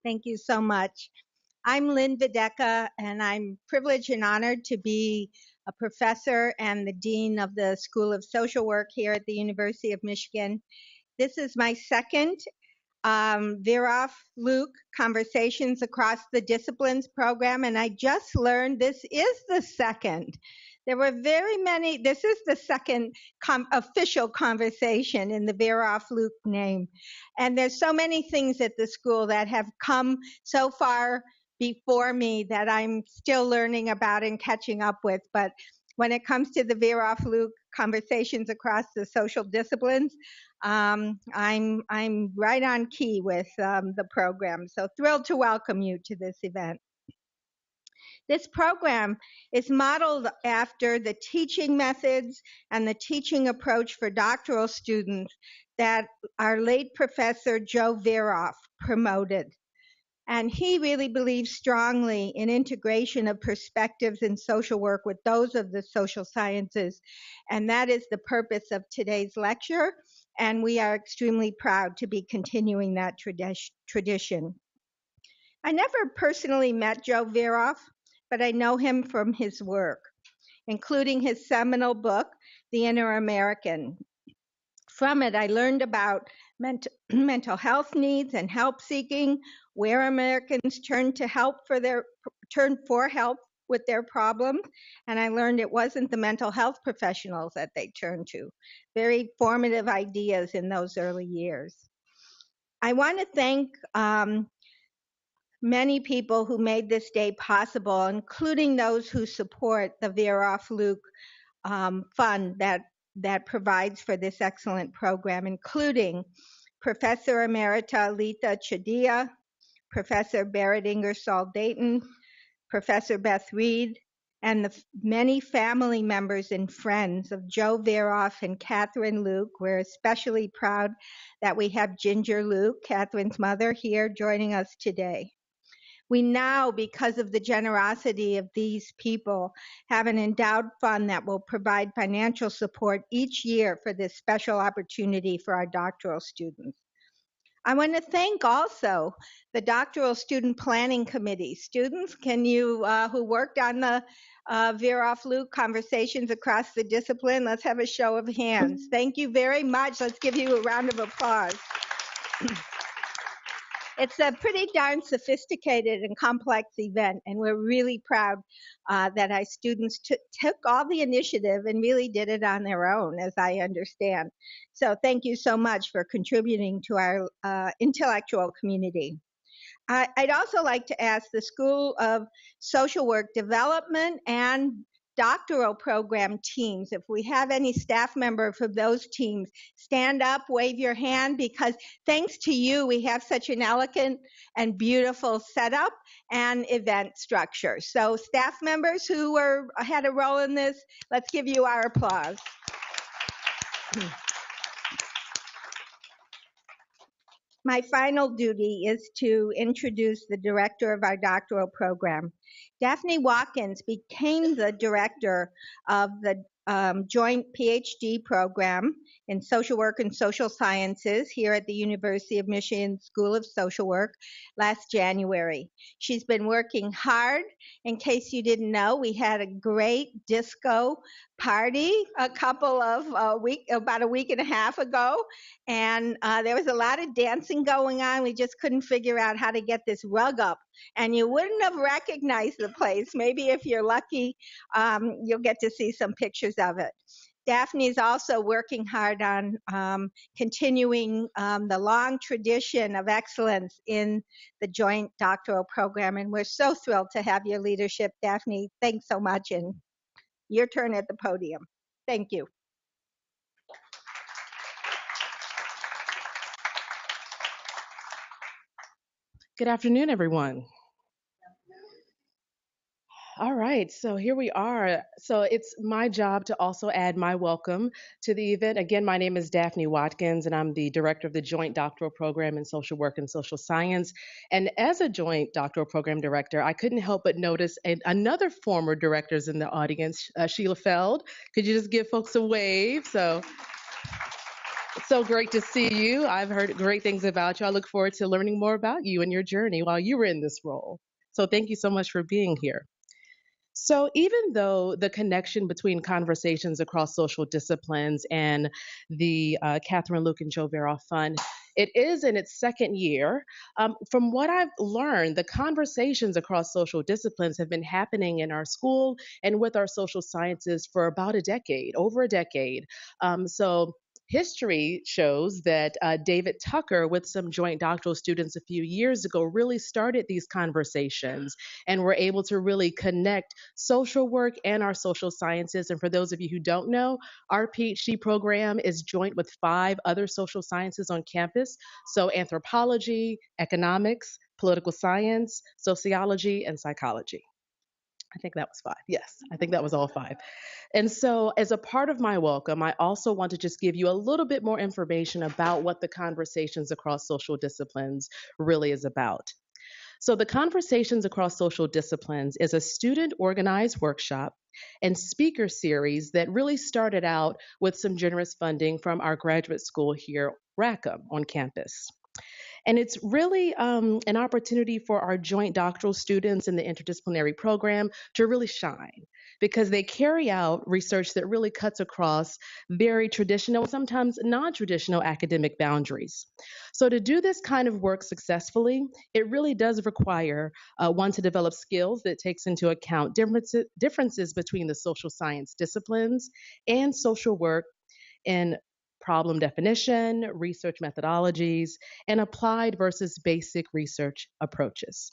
Thank you so much. I'm Lynn Videcka, and I'm privileged and honored to be a professor and the dean of the School of Social Work here at the University of Michigan. This is my second Veroff Luke Conversations Across the Disciplines program, and I just learned this is the second. There were very many, this is the second official conversation in the Veroff Luke name. And there's so many things at the school that have come so far before me that I'm still learning about and catching up with. But when it comes to the Veroff Luke Conversations Across the Social Disciplines, I'm right on key with the program. So thrilled to welcome you to this event. This program is modeled after the teaching methods and the teaching approach for doctoral students that our late professor Joe Veroff promoted. And he really believes strongly in integration of perspectives in social work with those of the social sciences. And that is the purpose of today's lecture. And we are extremely proud to be continuing that tradition. I never personally met Joe Veroff, but I know him from his work, including his seminal book, The Inner American. From it, I learned about mental health needs and help seeking, where Americans turn for help with their problems, and I learned it wasn't the mental health professionals that they turned to. Very formative ideas in those early years. I want to thank many people who made this day possible, including those who support the Veroff Luke fund that provides for this excellent program, including Professor Emerita Letha Chadia, Professor Berit Ingersoll Dayton, Professor Beth Reed, and the many family members and friends of Joe Veroff and Catherine Luke. We're especially proud that we have Ginger Luke, Catherine's mother, here joining us today. We now, because of the generosity of these people, have an endowed fund that will provide financial support each year for this special opportunity for our doctoral students. I want to thank also the Doctoral Student Planning Committee. Students, can you, who worked on the Veroff Luke Conversations Across the Discipline, let's have a show of hands. Thank you very much. Let's give you a round of applause. It's a pretty darn sophisticated and complex event, and we're really proud that our students took all the initiative and really did it on their own, as I understand. So thank you so much for contributing to our intellectual community. I'd also like to ask the School of Social Work Development and doctoral program teams, if we have any staff member from those teams, stand up, wave your hand, because thanks to you, we have such an elegant and beautiful setup and event structure. So staff members who had a role in this, let's give you our applause. My final duty is to introduce the director of our doctoral program. Daphne Watkins became the director of the joint PhD program in social work and social sciences here at the University of Michigan School of Social Work last January. She's been working hard. In case you didn't know, we had a great disco party about a week and a half ago, and there was a lot of dancing going on. We just couldn't figure out how to get this rug up, and you wouldn't have recognized the place. Maybe if you're lucky, you'll get to see some pictures of it. Daphne is also working hard on continuing the long tradition of excellence in the joint doctoral program, and we're so thrilled to have your leadership, Daphne. Thanks so much, and your turn at the podium. Thank you. Good afternoon, everyone. All right, so here we are. So it's my job to also add my welcome to the event. Again, my name is Daphne Watkins, and I'm the director of the Joint Doctoral Program in Social Work and Social Science. And as a Joint Doctoral Program Director, I couldn't help but notice another former director's in the audience, Sheila Feld. Could you just give folks a wave? So So great to see you. I've heard great things about you. I look forward to learning more about you and your journey while you were in this role. So thank you so much for being here. So, even though the connection between conversations across social disciplines and the Catherine Luke and Joe Verroff Fund, it is in its second year. From what I've learned, the conversations across social disciplines have been happening in our school and with our social sciences for about a decade, over a decade. So, history shows that David Tucker, with some joint doctoral students a few years ago, really started these conversations and were able to really connect social work and our social sciences. And for those of you who don't know, our PhD program is joint with 5 other social sciences on campus. So anthropology, economics, political science, sociology, and psychology. I think that was 5. Yes, I think that was all 5. And so, as a part of my welcome, I also want to just give you a little bit more information about what the conversations across social disciplines really is about. So, the Conversations Across Social Disciplines is a student organized workshop and speaker series that really started out with some generous funding from our graduate school here, Rackham, on campus. And it's really an opportunity for our joint doctoral students in the interdisciplinary program to really shine because they carry out research that really cuts across very traditional, sometimes non traditional academic boundaries. So, to do this kind of work successfully, it really does require one to develop skills that takes into account differences between the social science disciplines and social work in problem definition, research methodologies, and applied versus basic research approaches.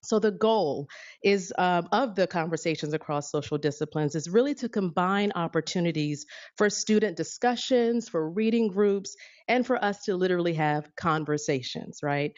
So the goal is of the conversations across social disciplines is really to combine opportunities for student discussions, for reading groups, and for us to literally have conversations, right?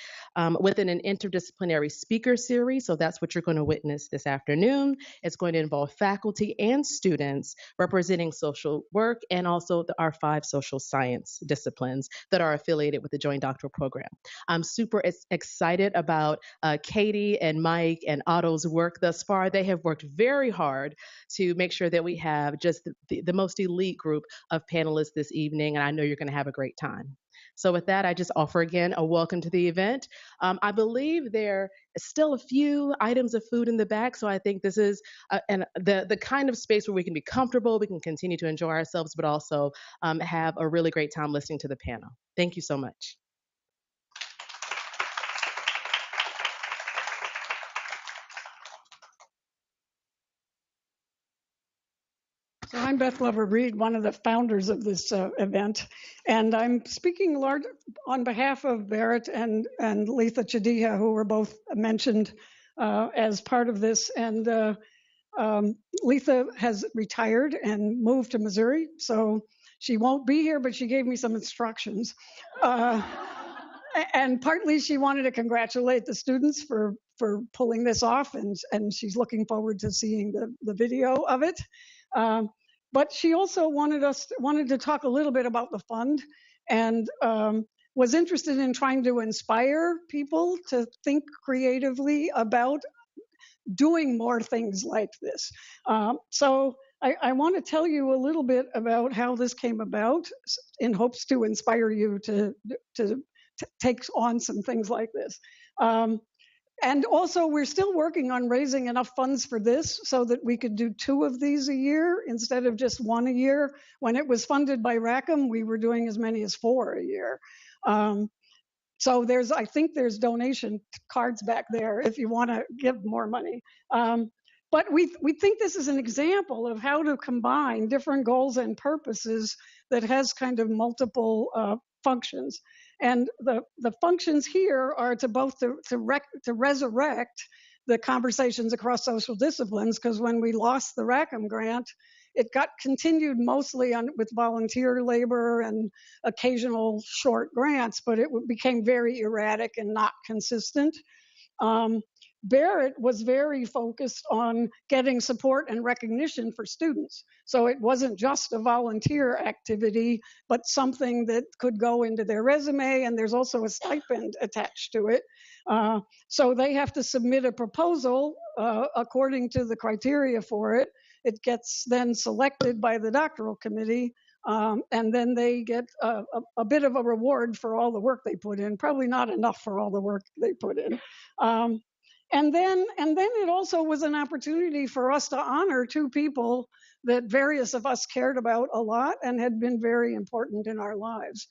Within an interdisciplinary speaker series, so that's what you're going to witness this afternoon. It's going to involve faculty and students representing social work and also our 5 social science disciplines that are affiliated with the Joint Doctoral Program. I'm super excited about Katie and Mike and Otto's work thus far. They have worked very hard to make sure that we have just the most elite group of panelists this evening, and I know you're going to have a great time. So with that, I just offer again a welcome to the event. I believe there is still a few items of food in the back, so I think this is the kind of space where we can be comfortable, we can continue to enjoy ourselves, but also have a really great time listening to the panel. Thank you so much. So I'm Beth Glover Reed, one of the founders of this event, and I'm speaking on behalf of Barrett and Letha Chadiha, who were both mentioned as part of this. And Letha has retired and moved to Missouri, so she won't be here, but she gave me some instructions. And partly she wanted to congratulate the students for pulling this off, and she's looking forward to seeing the video of it. But she also wanted to talk a little bit about the fund, and was interested in trying to inspire people to think creatively about doing more things like this. So I want to tell you a little bit about how this came about, in hopes to inspire you to take on some things like this. And also, we're still working on raising enough funds for this so that we could do 2 of these a year instead of just 1 a year. When it was funded by Rackham, we were doing as many as 4 a year. So I think there's donation cards back there if you want to give more money. But we think this is an example of how to combine different goals and purposes that has kind of multiple functions. And the functions here are to both to resurrect the conversations across social disciplines, because when we lost the Rackham grant, it got continued mostly with volunteer labor and occasional short grants, but it became very erratic and not consistent. Barrett was very focused on getting support and recognition for students. So it wasn't just a volunteer activity, but something that could go into their resume, and there's also a stipend attached to it. So they have to submit a proposal according to the criteria for it. It gets then selected by the doctoral committee And then they get a bit of a reward for all the work they put in, probably not enough for all the work they put in. And then it also was an opportunity for us to honor two people that various of us cared about a lot and had been very important in our lives.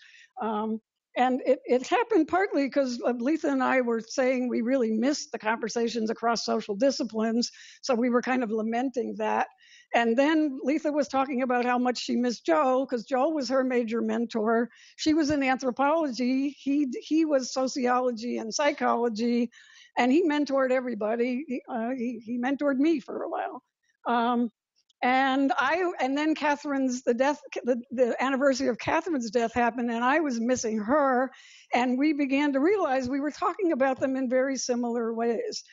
And it happened partly because Letha and I were saying we really missed the conversations across social disciplines. So we were kind of lamenting that. And then Letha was talking about how much she missed Joe, because Joe was her major mentor. She was in anthropology. He was sociology and psychology, and he mentored everybody. He mentored me for a while. And then Catherine's the anniversary of Catherine's death happened, and I was missing her, and we began to realize we were talking about them in very similar ways.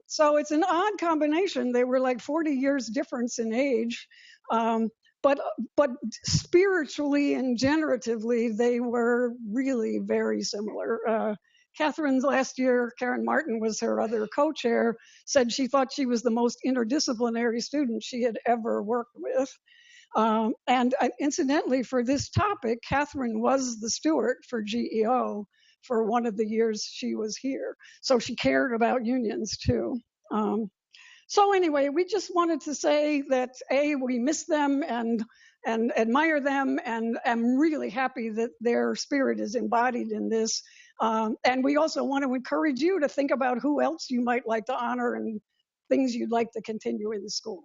So it's an odd combination. They were like 40 years difference in age, but spiritually and generatively they were really very similar. Catherine's last year, Karen Martin was her other co-chair, said she thought she was the most interdisciplinary student she had ever worked with. And incidentally, for this topic, Catherine was the steward for GEO for one of the years she was here. So she cared about unions too. So anyway, we just wanted to say that we miss them and admire them, and I'm really happy that their spirit is embodied in this. And we also want to encourage you to think about who else you might like to honor and things you'd like to continue in the school.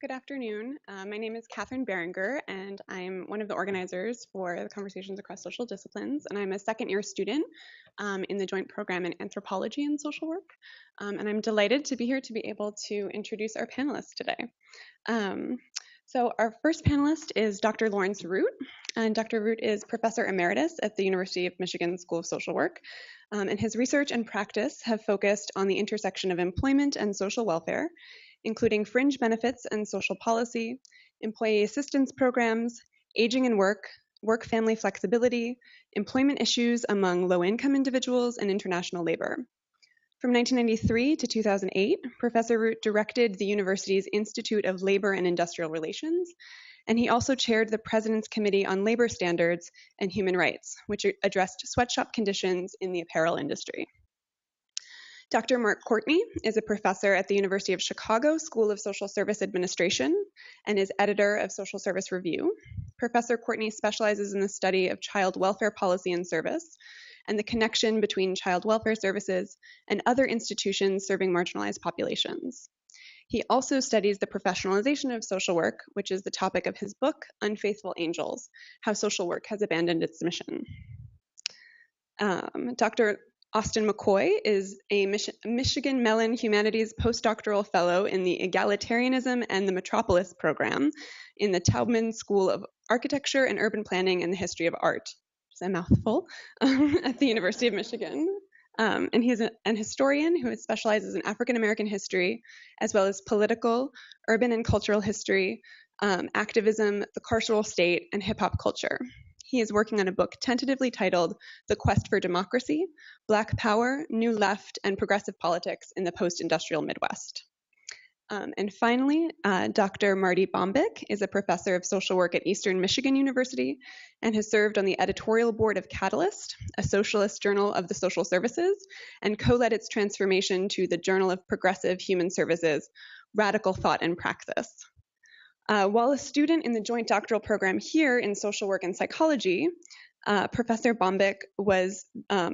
Good afternoon. My name is Catherine Berenger, and I'm one of the organizers for the Conversations Across Social Disciplines, and I'm a second-year student in the joint program in Anthropology and Social Work. And I'm delighted to be here to be able to introduce our panelists today. So our first panelist is Dr. Lawrence Root, and Dr. Root is Professor Emeritus at the University of Michigan School of Social Work, and his research and practice have focused on the intersection of employment and social welfare, including fringe benefits and social policy, employee assistance programs, aging and work-family flexibility, employment issues among low-income individuals, and international labor. From 1993 to 2008, Professor Root directed the university's Institute of Labor and Industrial Relations, and he also chaired the President's Committee on Labor Standards and Human Rights, which addressed sweatshop conditions in the apparel industry. Dr. Mark Courtney is a professor at the University of Chicago School of Social Service Administration and is editor of Social Service Review. Professor Courtney specializes in the study of child welfare policy and service and the connection between child welfare services and other institutions serving marginalized populations. He also studies the professionalization of social work, which is the topic of his book, Unfaithful Angels: How Social Work Has Abandoned Its Mission. Dr. Austin McCoy is a Michigan Mellon Humanities postdoctoral fellow in the Egalitarianism and the Metropolis program in the Taubman School of Architecture and Urban Planning and the History of Art, which is a mouthful, at the University of Michigan. And he's an historian who specializes in African American history, as well as political, urban and cultural history, activism, the carceral state, and hip hop culture. He is working on a book tentatively titled The Quest for Democracy: Black Power, New Left, and Progressive Politics in the Post-Industrial Midwest. And finally, Dr. Marty Bombyk is a professor of social work at Eastern Michigan University and has served on the editorial board of Catalyst, a socialist journal of the social services, and co-led its transformation to the Journal of Progressive Human Services, Radical Thought and Praxis. While a student in the joint doctoral program here in social work and psychology, Professor Bombyk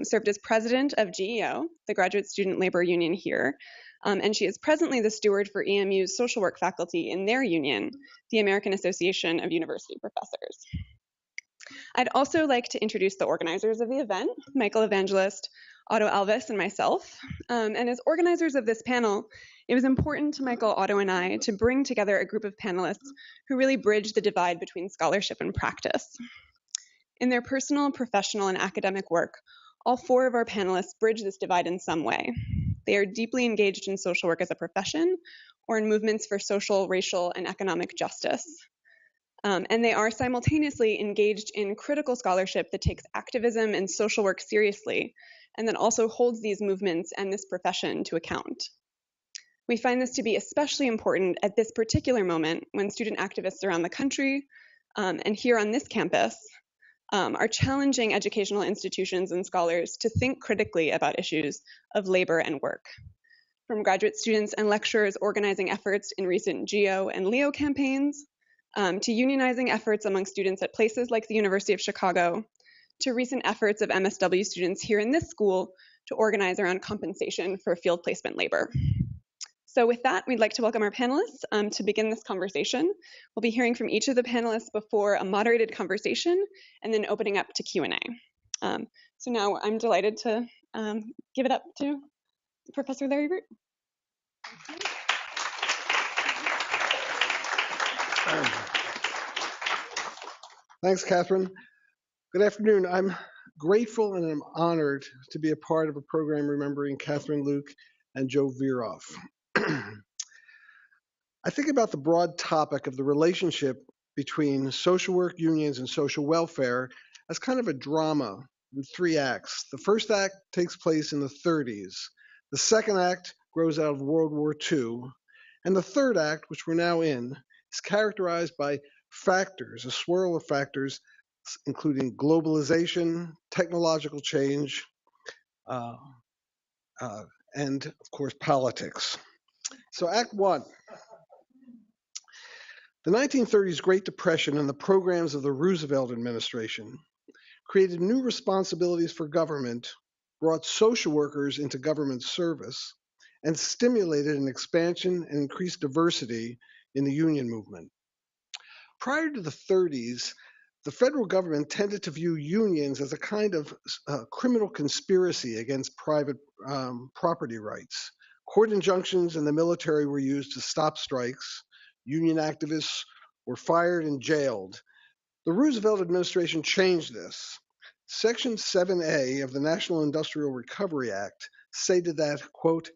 served as president of GEO, the Graduate Student Labor Union here, and she is presently the steward for EMU's social work faculty in their union, the American Association of University Professors. I'd also like to introduce the organizers of the event, Michael Evangelist, Otto Alves, and myself. And as organizers of this panel, it was important to Michael, Otto, and I to bring together a group of panelists who really bridge the divide between scholarship and practice. In their personal, professional, and academic work, all four of our panelists bridge this divide in some way. They are deeply engaged in social work as a profession or in movements for social, racial, and economic justice. And they are simultaneously engaged in critical scholarship that takes activism and social work seriously, and that also holds these movements and this profession to account. We find this to be especially important at this particular moment when student activists around the country and here on this campus are challenging educational institutions and scholars to think critically about issues of labor and work. From graduate students and lecturers organizing efforts in recent GEO and LEO campaigns, to unionizing efforts among students at places like the University of Chicago, to recent efforts of MSW students here in this school to organize around compensation for field placement labor. So with that, we'd like to welcome our panelists to begin this conversation. We'll be hearing from each of the panelists before a moderated conversation and then opening up to Q&A. So now I'm delighted to give it up to Professor Larry Root. Thanks, Catherine. Good afternoon. I'm grateful and I'm honored to be a part of a program remembering Catherine Luke and Joe Veroff. I think about the broad topic of the relationship between social work, unions, and social welfare as kind of a drama in 3 acts. The first act takes place in the 30s. The second act grows out of World War II. And the third act, which we're now in, is characterized by factors, a swirl of factors, including globalization, technological change, and of course, politics. So Act 1. The 1930s Great Depression and the programs of the Roosevelt administration created new responsibilities for government, brought social workers into government service, and stimulated an expansion and increased diversity in the union movement. Prior to the 30s, the federal government tended to view unions as a kind of criminal conspiracy against private property rights. Court injunctions and the military were used to stop strikes. Union activists were fired and jailed. The Roosevelt administration changed this. Section 7A of the National Industrial Recovery Act stated that, quote,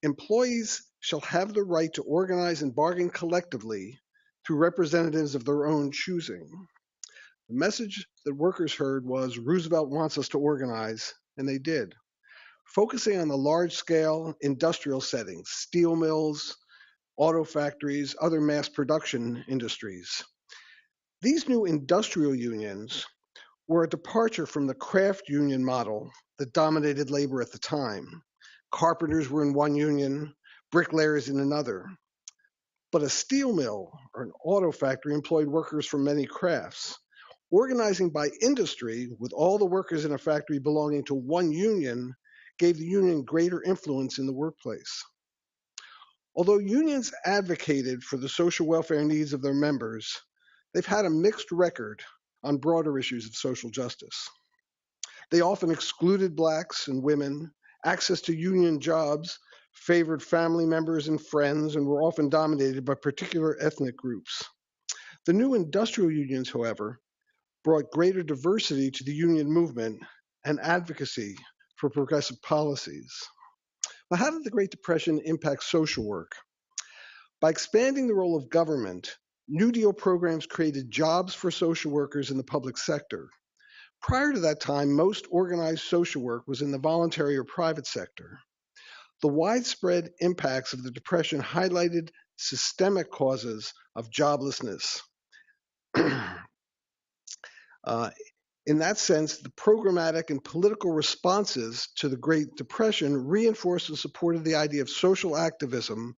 employees shall have the right to organize and bargain collectively through representatives of their own choosing. The message that workers heard was Roosevelt wants us to organize, and they did. Focusing on the large-scale industrial settings, steel mills, auto factories, other mass production industries. These new industrial unions were a departure from the craft union model that dominated labor at the time. Carpenters were in one union, bricklayers in another. But a steel mill or an auto factory employed workers from many crafts. Organizing by industry, with all the workers in a factory belonging to one union, gave the union greater influence in the workplace. Although unions advocated for the social welfare needs of their members, they've had a mixed record on broader issues of social justice. They often excluded Blacks and women, access to union jobs, favored family members and friends, and were often dominated by particular ethnic groups. The new industrial unions, however, brought greater diversity to the union movement and advocacy for progressive policies. But how did the Great Depression impact social work? By expanding the role of government, New Deal programs created jobs for social workers in the public sector. Prior to that time, most organized social work was in the voluntary or private sector. The widespread impacts of the Depression highlighted systemic causes of joblessness. In that sense, the programmatic and political responses to the Great Depression reinforced and supported the idea of social activism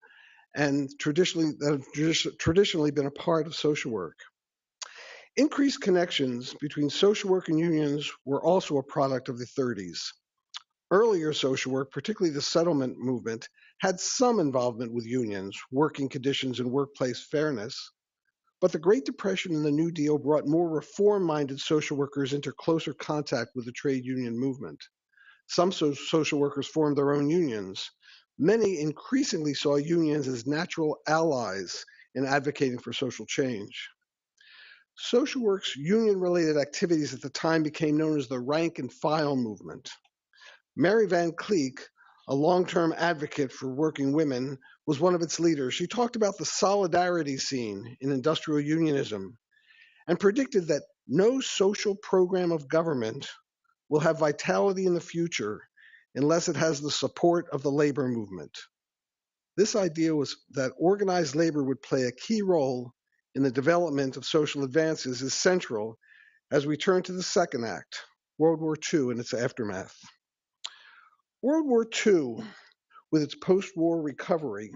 and traditionally been a part of social work. Increased connections between social work and unions were also a product of the 30s. Earlier social work, particularly the settlement movement, had some involvement with unions, working conditions, and workplace fairness. But the Great Depression and the New Deal brought more reform-minded social workers into closer contact with the trade union movement. Some social workers formed their own unions. Many increasingly saw unions as natural allies in advocating for social change. Social work's union-related activities at the time became known as the rank and file movement. Mary Van Cleek a long-term advocate for working women, was one of its leaders. She talked about the solidarity scene in industrial unionism and predicted that no social program of government will have vitality in the future unless it has the support of the labor movement. This idea was that organized labor would play a key role in the development of social advances is central as we turn to the second act, World War II and its aftermath. World War II, with its post-war recovery,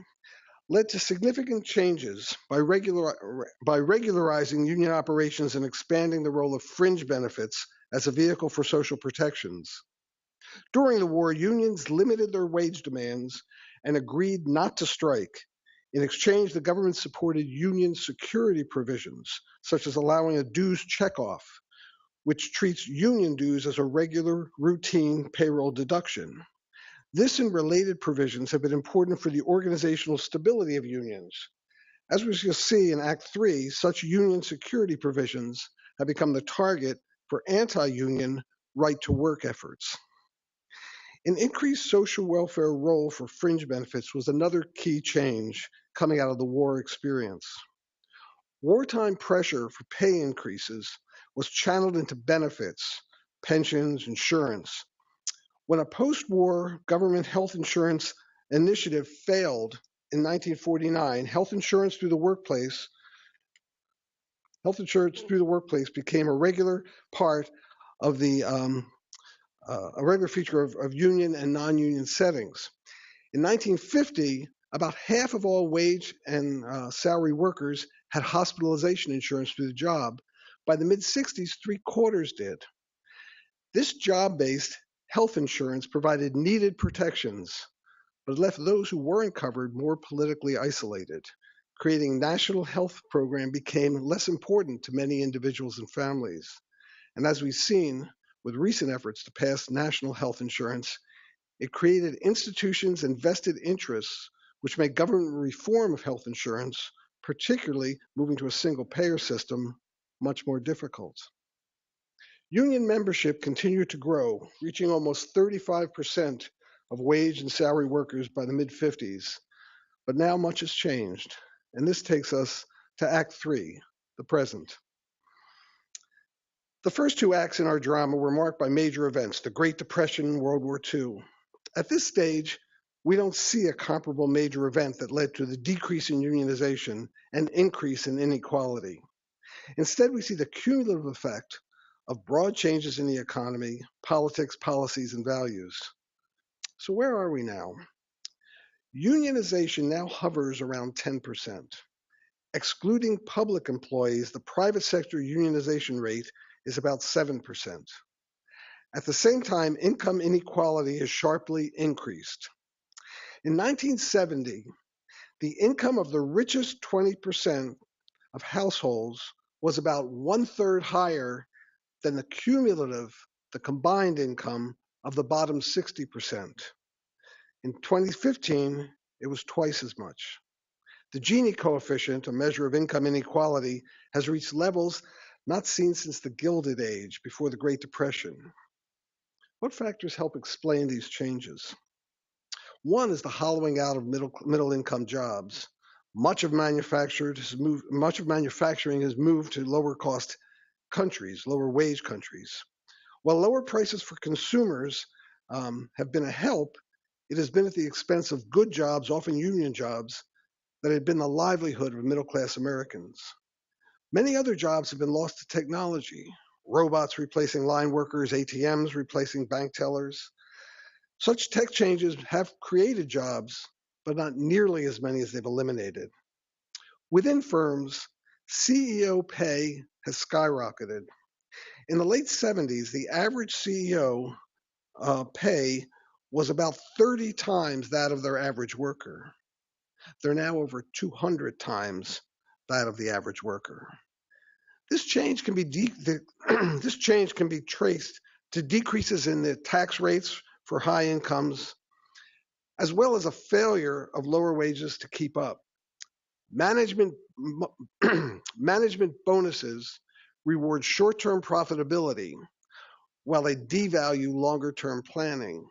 led to significant changes by regularizing union operations and expanding the role of fringe benefits as a vehicle for social protections. During the war, unions limited their wage demands and agreed not to strike. In exchange, the government supported union security provisions, such as allowing a dues checkoff, which treats union dues as a regular, routine payroll deduction. This and related provisions have been important for the organizational stability of unions. As we shall see in Act 3, such union security provisions have become the target for anti-union right-to-work efforts. An increased social welfare role for fringe benefits was another key change coming out of the war experience. Wartime pressure for pay increases was channeled into benefits, pensions, insurance. When a post-war government health insurance initiative failed in 1949, health insurance through the workplace became a regular part of the a regular feature of union and non-union settings. In 1950, about half of all wage and salary workers had hospitalization insurance through the job. By the mid-60s, 3/4 did. This job-based health insurance provided needed protections, but left those who weren't covered more politically isolated. Creating a national health program became less important to many individuals and families. And as we've seen with recent efforts to pass national health insurance, it created institutions and vested interests which make government reform of health insurance, particularly moving to a single payer system, much more difficult. Union membership continued to grow, reaching almost 35% of wage and salary workers by the mid-50s. But now much has changed, and this takes us to Act 3, the present. The first two acts in our drama were marked by major events, the Great Depression and World War II. At this stage, we don't see a comparable major event that led to the decrease in unionization and increase in inequality. Instead, we see the cumulative effect of broad changes in the economy, politics, policies, and values. So where are we now? Unionization now hovers around 10%. Excluding public employees, the private sector unionization rate is about 7%. At the same time, income inequality has sharply increased. In 1970, the income of the richest 20% of households was about 1/3 higher than the combined income of the bottom 60%. In 2015, it was twice as much. The Gini coefficient, a measure of income inequality, has reached levels not seen since the Gilded Age, before the Great Depression. What factors help explain these changes? One is the hollowing out of middle-income jobs. Much of manufacturing has moved to lower-cost countries, lower-wage countries. While lower prices for consumers have been a help, it has been at the expense of good jobs, often union jobs, that had been the livelihood of middle-class Americans. Many other jobs have been lost to technology, robots replacing line workers, ATMs replacing bank tellers. Such tech changes have created jobs, but not nearly as many as they've eliminated. Within firms, CEO pay has skyrocketed. In the late 70s, the average CEO pay was about 30 times that of their average worker. They're now over 200 times that of the average worker. This change can be traced to decreases in the tax rates for high incomes, as well as a failure of lower wages to keep up. Management bonuses reward short-term profitability, while they devalue longer-term planning.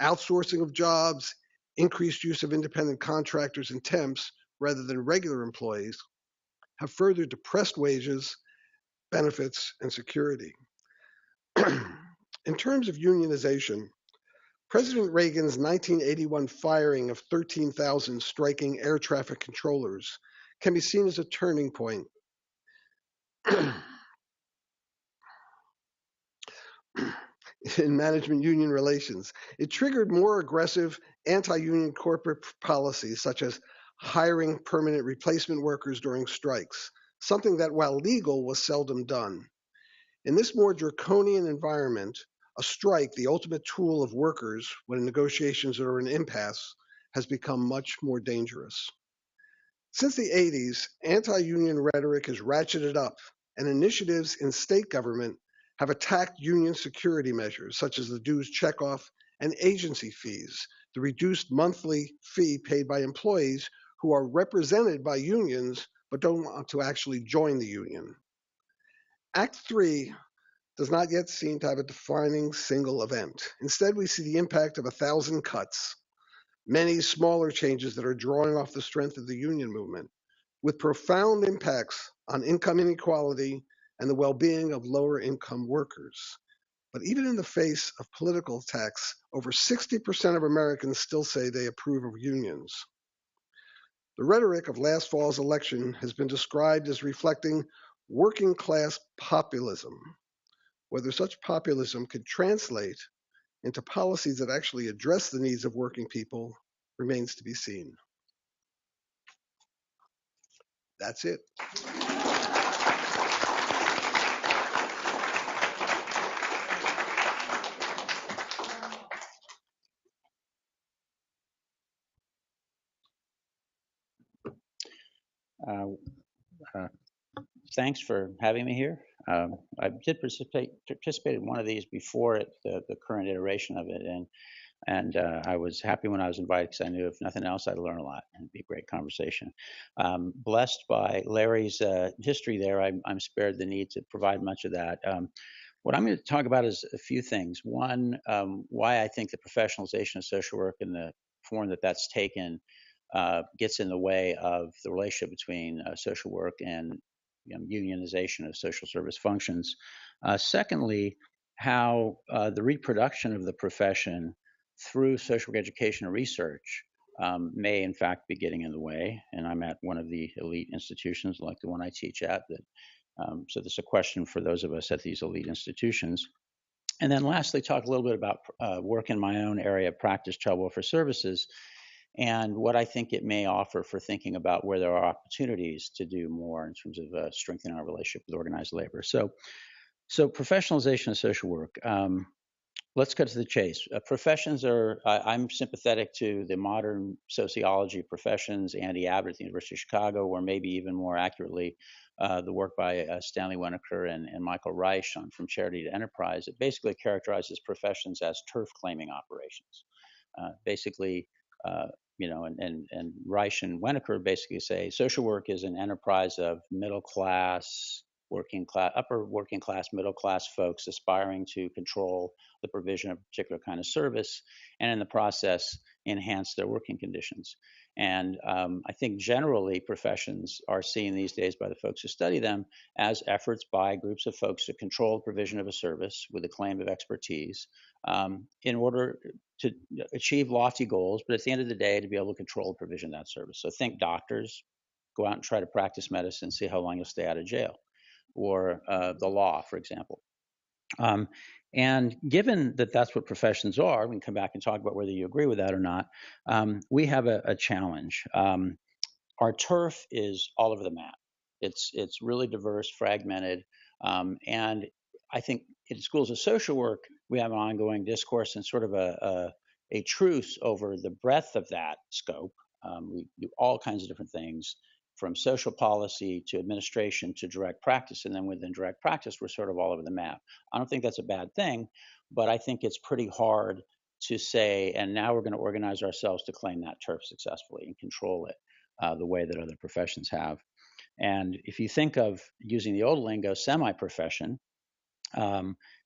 outsourcing of jobs, increased use of independent contractors and temps rather than regular employees have further depressed wages, benefits, and security. In terms of unionization, President Reagan's 1981 firing of 13,000 striking air traffic controllers can be seen as a turning point. In management union relations. It triggered more aggressive anti-union corporate policies such as hiring permanent replacement workers during strikes, something that, while legal, was seldom done. In this more draconian environment, a strike, the ultimate tool of workers when negotiations are an impasse, has become much more dangerous. Since the 80s, anti-union rhetoric has ratcheted up, and initiatives in state government have attacked union security measures such as the dues checkoff and agency fees, the reduced monthly fee paid by employees who are represented by unions but don't want to actually join the union. Act 3 does not yet seem to have a defining single event. Instead, we see the impact of 1,000 cuts, many smaller changes that are drawing off the strength of the union movement, with profound impacts on income inequality and the well-being of lower income workers. But even in the face of political attacks, over 60% of Americans still say they approve of unions. The rhetoric of last fall's election has been described as reflecting working class populism. Whether such populism could translate into policies that actually address the needs of working people remains to be seen. That's it. Thanks for having me here. I did participate in one of these before the current iteration of it, and I was happy when I was invited because I knew if nothing else I'd learn a lot and it'd be a great conversation. Blessed by Larry's history there, I'm spared the need to provide much of that. What I'm going to talk about is a few things. One, why I think the professionalization of social work and the form that that's taken gets in the way of the relationship between social work and unionization of social service functions. Secondly, how the reproduction of the profession through social work education and research may in fact be getting in the way. And I'm at one of the elite institutions like the one I teach at. So this is a question for those of us at these elite institutions. And then lastly, talk a little bit about work in my own area of practice, child welfare services, and what I think it may offer for thinking about where there are opportunities to do more in terms of strengthening our relationship with organized labor. So professionalization of social work. Let's cut to the chase. Professions are, I'm sympathetic to the modern sociology of professions, Andy Abbott at the University of Chicago, or maybe even more accurately, the work by Stanley Winokur and Michael Reich on From Charity to Enterprise. It basically characterizes professions as turf claiming operations. And Reich and Winokur basically say social work is an enterprise of middle class, working class, upper working class, middle class folks aspiring to control the provision of a particular kind of service, and in the process enhance their working conditions. And I think generally professions are seen these days by the folks who study them as efforts by groups of folks to control the provision of a service with a claim of expertise in order to achieve lofty goals, but at the end of the day, to be able to control the provision of that service. So think doctors, go out and try to practice medicine, see how long you'll stay out of jail, or the law, for example. And given that that's what professions are, we can come back and talk about whether you agree with that or not. We have a challenge. Our turf is all over the map. It's really diverse, fragmented, and I think in schools of social work, we have an ongoing discourse and sort of a truce over the breadth of that scope. We do all kinds of different things, from social policy to administration to direct practice. And then within direct practice, we're sort of all over the map. I don't think that's a bad thing, but I think it's pretty hard to say, and now we're going to organize ourselves to claim that turf successfully and control it the way that other professions have. And if you think of, using the old lingo, semi-profession,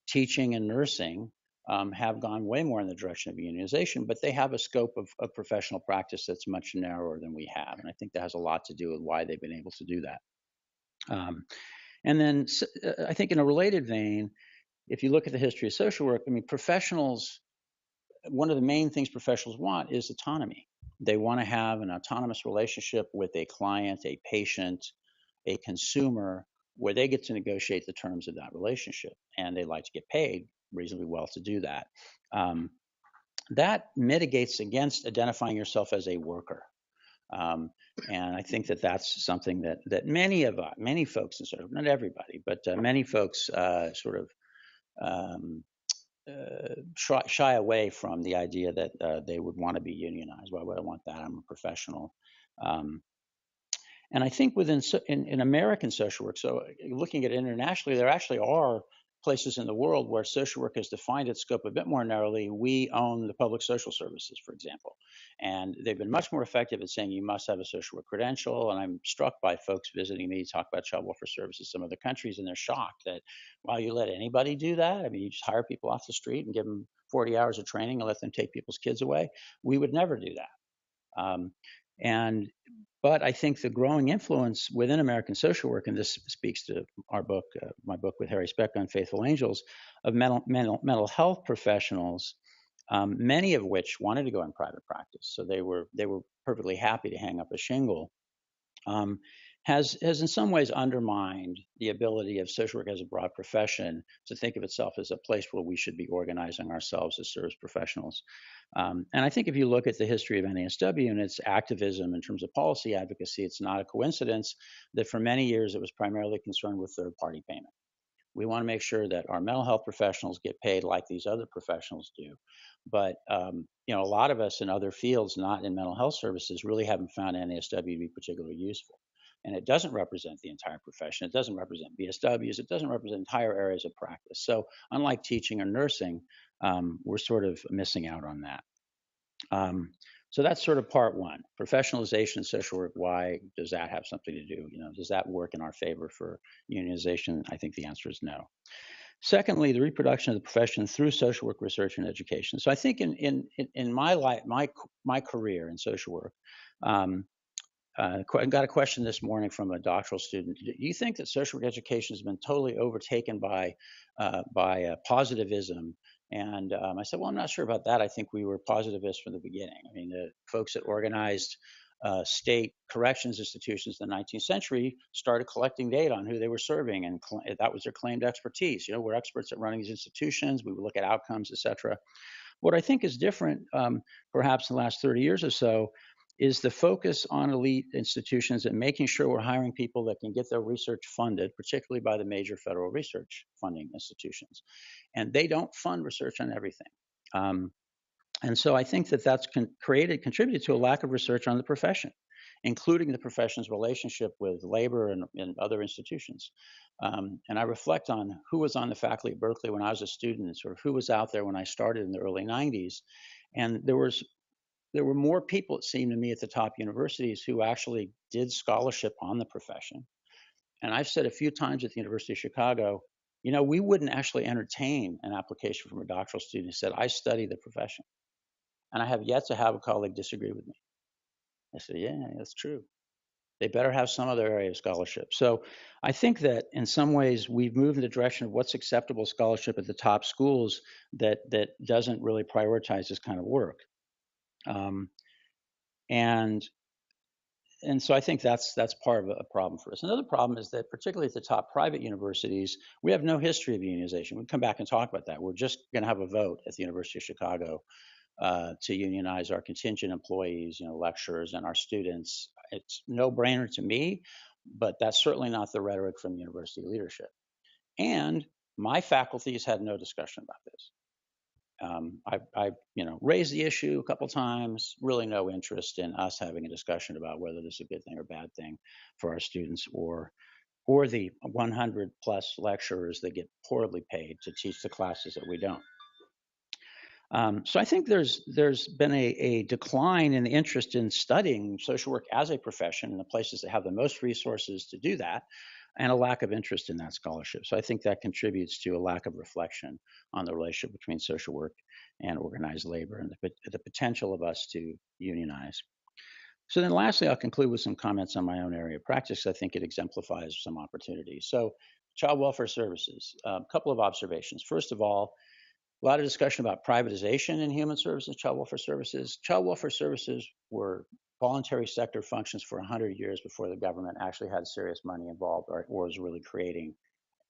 teaching and nursing have gone way more in the direction of unionization, but they have a scope of professional practice that's much narrower than we have. And I think that has a lot to do with why they've been able to do that. And then I think in a related vein, if you look at the history of social work, I mean, professionals, one of the main things professionals want is autonomy. They want to have an autonomous relationship with a client, a patient, a consumer, where they get to negotiate the terms of that relationship, and they like to get paid reasonably well to do that. That mitigates against identifying yourself as a worker. And I think that that's something that many folks, and sort of not everybody, but many folks sort of shy away from the idea that they would want to be unionized. Why would I want that? I'm a professional. And I think in American social work, so looking at it internationally, there actually are places in the world where social work has defined its scope a bit more narrowly. We own the public social services, for example, and they've been much more effective at saying you must have a social work credential. And I'm struck by folks visiting me talk about child welfare services in some other countries, and they're shocked that, wow, you let anybody do that? I mean, you just hire people off the street and give them 40 hours of training and let them take people's kids away? We would never do that. But I think the growing influence within American social work, and this speaks to our book, my book with Harry Speck on Faithful Angels, of mental health professionals, many of which wanted to go in private practice, so they were perfectly happy to hang up a shingle, has in some ways undermined the ability of social work as a broad profession to think of itself as a place where we should be organizing ourselves as service professionals. And I think if you look at the history of NASW and its activism in terms of policy advocacy, it's not a coincidence that for many years it was primarily concerned with third-party payment. We want to make sure that our mental health professionals get paid like these other professionals do. But a lot of us in other fields, not in mental health services, really haven't found NASW to be particularly useful. And it doesn't represent the entire profession. It doesn't represent BSWs. It doesn't represent entire areas of practice. So unlike teaching or nursing, we're sort of missing out on that. So that's sort of part one. Professionalization in social work, why does that have something to do? Does that work in our favor for unionization? I think the answer is no. Secondly, the reproduction of the profession through social work research and education. So I think in my life, my career in social work, I got a question this morning from a doctoral student. Do you think that social work education has been totally overtaken by positivism? And I said, well, I'm not sure about that. I think we were positivists from the beginning. I mean, the folks that organized state corrections institutions in the 19th century started collecting data on who they were serving, and that was their claimed expertise. We're experts at running these institutions. We would look at outcomes, et cetera. What I think is different, perhaps in the last 30 years or so, is the focus on elite institutions and making sure we're hiring people that can get their research funded, particularly by the major federal research funding institutions. And they don't fund research on everything. And so I think that that's contributed to a lack of research on the profession, including the profession's relationship with labor and other institutions. And I reflect on who was on the faculty at Berkeley when I was a student and sort of who was out there when I started in the early 90s. And there were more people, it seemed to me, at the top universities who actually did scholarship on the profession. And I've said a few times at the University of Chicago, we wouldn't actually entertain an application from a doctoral student who said, I study the profession. And I have yet to have a colleague disagree with me. I said, yeah, that's true. They better have some other area of scholarship. So I think that in some ways we've moved in the direction of what's acceptable scholarship at the top schools that doesn't really prioritize this kind of work. And so I think that's part of a problem for us. Another problem is that particularly at the top private universities, we have no history of unionization. We'll come back and talk about that. We're just going to have a vote at the University of Chicago to unionize our contingent employees, lecturers and our students. It's no brainer to me, but that's certainly not the rhetoric from university leadership. And my faculties had no discussion about this. I've raised the issue a couple times, really no interest in us having a discussion about whether this is a good thing or bad thing for our students or the 100 plus lecturers that get poorly paid to teach the classes that we don't. So I think there's been a decline in the interest in studying social work as a profession in the places that have the most resources to do that. and a lack of interest in that scholarship. So I think that contributes to a lack of reflection on the relationship between social work and organized labor and the potential of us to unionize. So then lastly, I'll conclude with some comments on my own area of practice. I think it exemplifies some opportunities. So child welfare services, a couple of observations. First of all, a lot of discussion about privatization in human services, child welfare services. Child welfare services were voluntary sector functions for 100 years before the government actually had serious money involved or was really creating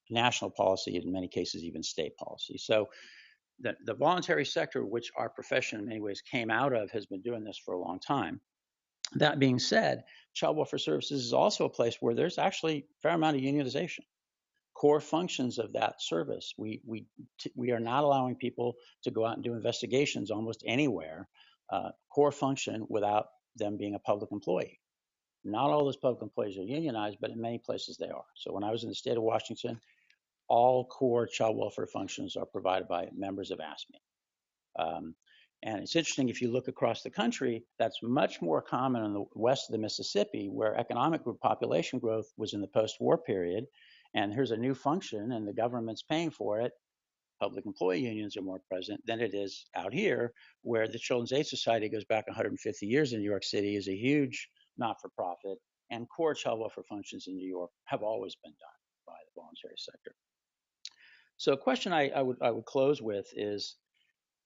national policy, in many cases even state policy. So the voluntary sector, which our profession in many ways came out of, has been doing this for a long time. That being said, child welfare services is also a place where there's actually a fair amount of unionization. Core functions of that service. We are not allowing people to go out and do investigations almost anywhere. Core function without them being a public employee. Not all those public employees are unionized, but in many places they are. So when I was in the state of Washington, all core child welfare functions are provided by members of AFSCME. And it's interesting, if you look across the country, that's much more common in the west of the Mississippi, where economic population growth was in the post-war period. And here's a new function, and the government's paying for it. Public employee unions are more present than it is out here, where the Children's Aid Society goes back 150 years in New York City, is a huge not-for-profit, and core child welfare functions in New York have always been done by the voluntary sector. So a question I would close with is,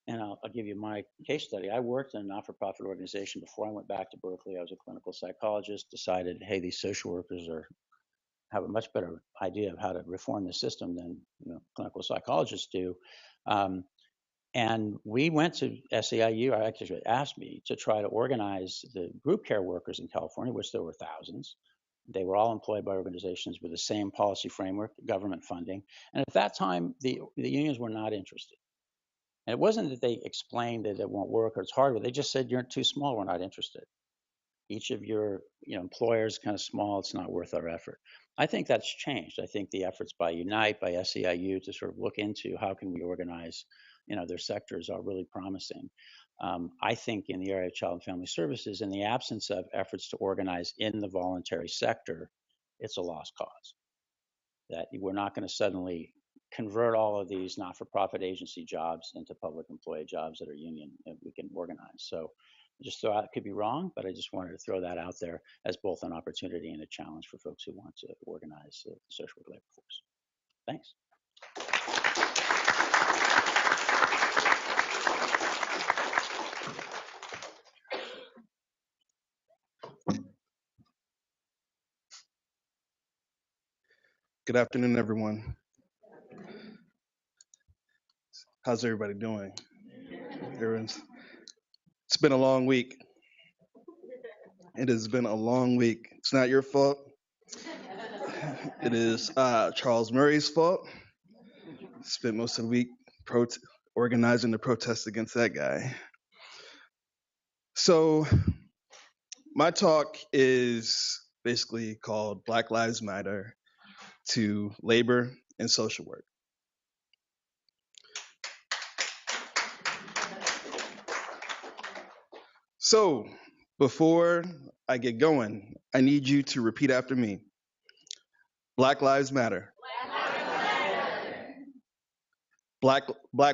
and I'll give you my case study. I worked in a not-for-profit organization before I went back to Berkeley. I was a clinical psychologist, decided, hey, these social workers have a much better idea of how to reform the system than clinical psychologists do. And we went to SEIU, or actually asked me to try to organize the group care workers in California, which there were thousands. They were all employed by organizations with the same policy framework, government funding. And at that time, the unions were not interested. And it wasn't that they explained that it won't work or it's hard, but they just said, you're too small, we're not interested. Each of your employers is kind of small, it's not worth our effort. I think that's changed. I think the efforts by Unite, by SEIU to sort of look into how can we organize their sectors are really promising. I think in the area of child and family services, in the absence of efforts to organize in the voluntary sector, it's a lost cause. That we're not going to suddenly convert all of these not-for-profit agency jobs into public employee jobs that are union and we can organize. So just throw out, it could be wrong, but I just wanted to throw that out there as both an opportunity and a challenge for folks who want to organize the social work labor force. Thanks. Good afternoon, everyone. How's everybody doing? It's been a long week. It has been a long week. It's not your fault. It is Charles Murray's fault. Spent most of the week organizing the protest against that guy. So my talk is basically called Black Lives Matter to Labor and Social Work. So before I get going, I need you to repeat after me. Black Lives Matter. Black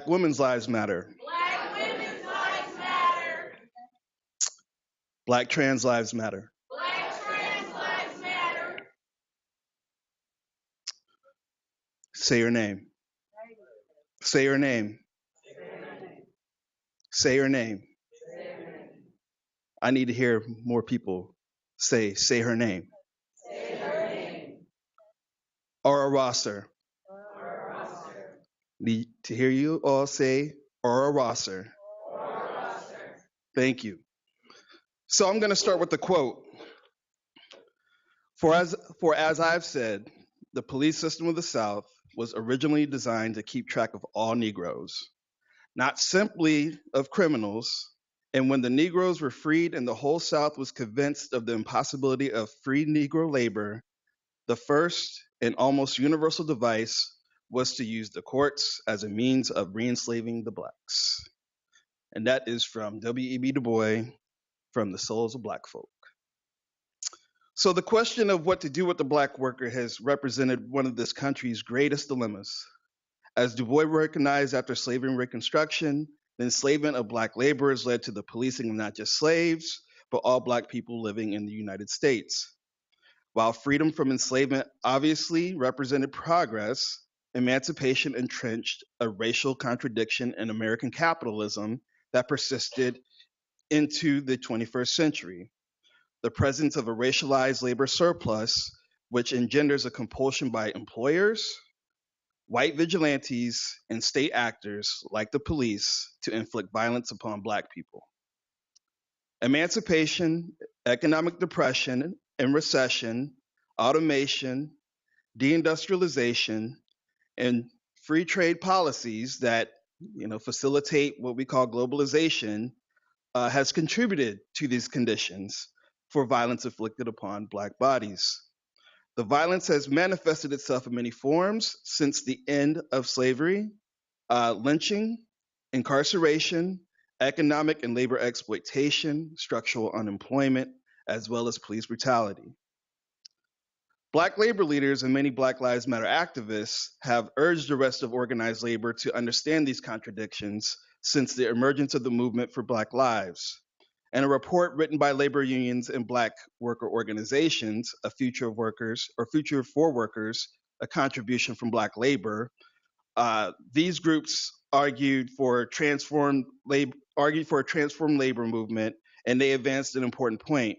women's lives matter. Black women's lives matter. Black trans lives matter. Black trans lives matter. Say your name. Say your name. Say your name. I need to hear more people say her name. Say her name. Aura Rosser. Need to hear you all say Aura Rosser. Thank you. So I'm going to start with the quote. For as I've said, the police system of the South was originally designed to keep track of all Negroes, not simply of criminals. And when the Negroes were freed and the whole South was convinced of the impossibility of free Negro labor, the first and almost universal device was to use the courts as a means of re-enslaving the blacks. And that is from W.E.B. Du Bois, from The Souls of Black Folk. So the question of what to do with the Black worker has represented one of this country's greatest dilemmas. As Du Bois recognized after slavery and Reconstruction, the enslavement of Black laborers led to the policing of not just slaves, but all Black people living in the United States. While freedom from enslavement obviously represented progress, emancipation entrenched a racial contradiction in American capitalism that persisted into the 21st century. The presence of a racialized labor surplus, which engenders a compulsion by employers, white vigilantes, and state actors like the police to inflict violence upon Black people. Emancipation, economic depression and recession, automation, deindustrialization, and free trade policies that facilitate what we call globalization has contributed to these conditions for violence inflicted upon Black bodies. The violence has manifested itself in many forms since the end of slavery: lynching, incarceration, economic and labor exploitation, structural unemployment, as well as police brutality. Black labor leaders and many Black Lives Matter activists have urged the rest of organized labor to understand these contradictions since the emergence of the movement for Black lives. And a report written by labor unions and Black worker organizations, A Future of Workers, or Future for Workers, a contribution from Black labor, these groups argued for a transformed labor movement, and they advanced an important point.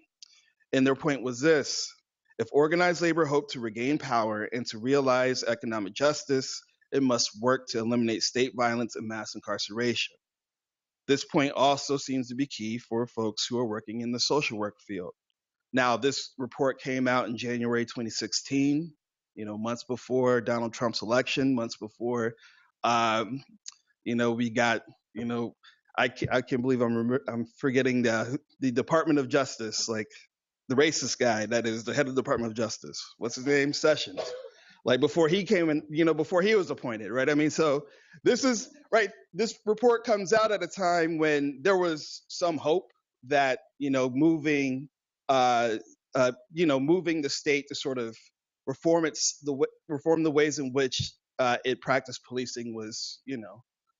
And their point was this: if organized labor hoped to regain power and to realize economic justice, it must work to eliminate state violence and mass incarceration. This point also seems to be key for folks who are working in the social work field. Now, this report came out in January 2016, months before Donald Trump's election, months before, we got, I can't believe I'm forgetting the Department of Justice, like the racist guy that is the head of the Department of Justice. What's his name? Sessions. Like before he came in, before he was appointed, right? I mean, so this is right. This report comes out at a time when there was some hope that moving the state to sort of reform the ways in which it practiced policing was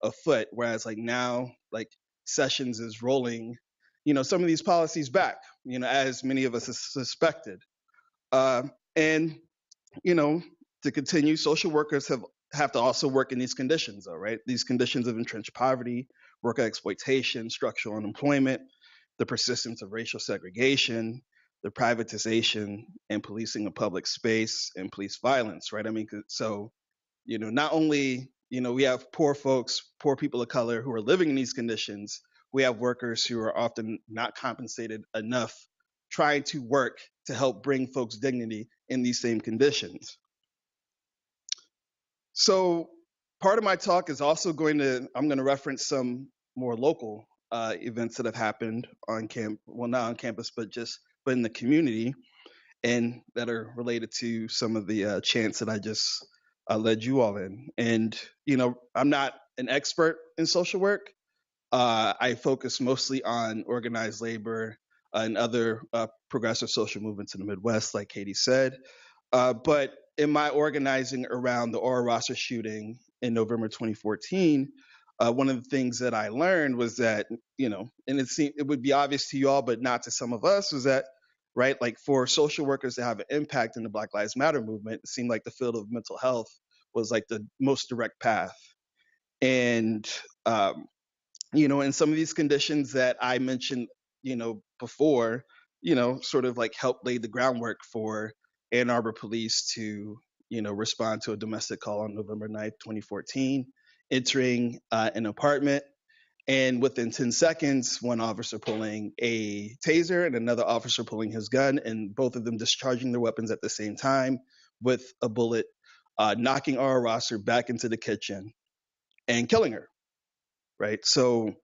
afoot. Whereas like now, like Sessions is rolling some of these policies back, as many of us suspected, and to continue, social workers have to also work in these conditions, though, right? These conditions of entrenched poverty, worker exploitation, structural unemployment, the persistence of racial segregation, the privatization and policing of public space, and police violence, right? I mean, so, not only, we have poor folks, poor people of color who are living in these conditions, we have workers who are often not compensated enough trying to work to help bring folks dignity in these same conditions. So part of my talk is also I'm going to reference some more local events that have happened on not on campus, but in the community, and that are related to some of the chants that I just led you all in. And, I'm not an expert in social work. I focus mostly on organized labor and other progressive social movements in the Midwest, like Katie said. But in my organizing around the Ora Rosser shooting in November 2014, one of the things that I learned was that, and it would be obvious to you all, but not to some of us, was that, right, like for social workers to have an impact in the Black Lives Matter movement, it seemed like the field of mental health was like the most direct path. And, in some of these conditions that I mentioned, before, sort of like helped lay the groundwork for Ann Arbor police to, respond to a domestic call on November 9th, 2014, entering an apartment. And within 10 seconds, one officer pulling a taser and another officer pulling his gun, and both of them discharging their weapons at the same time with a bullet, knocking Ora Rosser back into the kitchen and killing her, right? So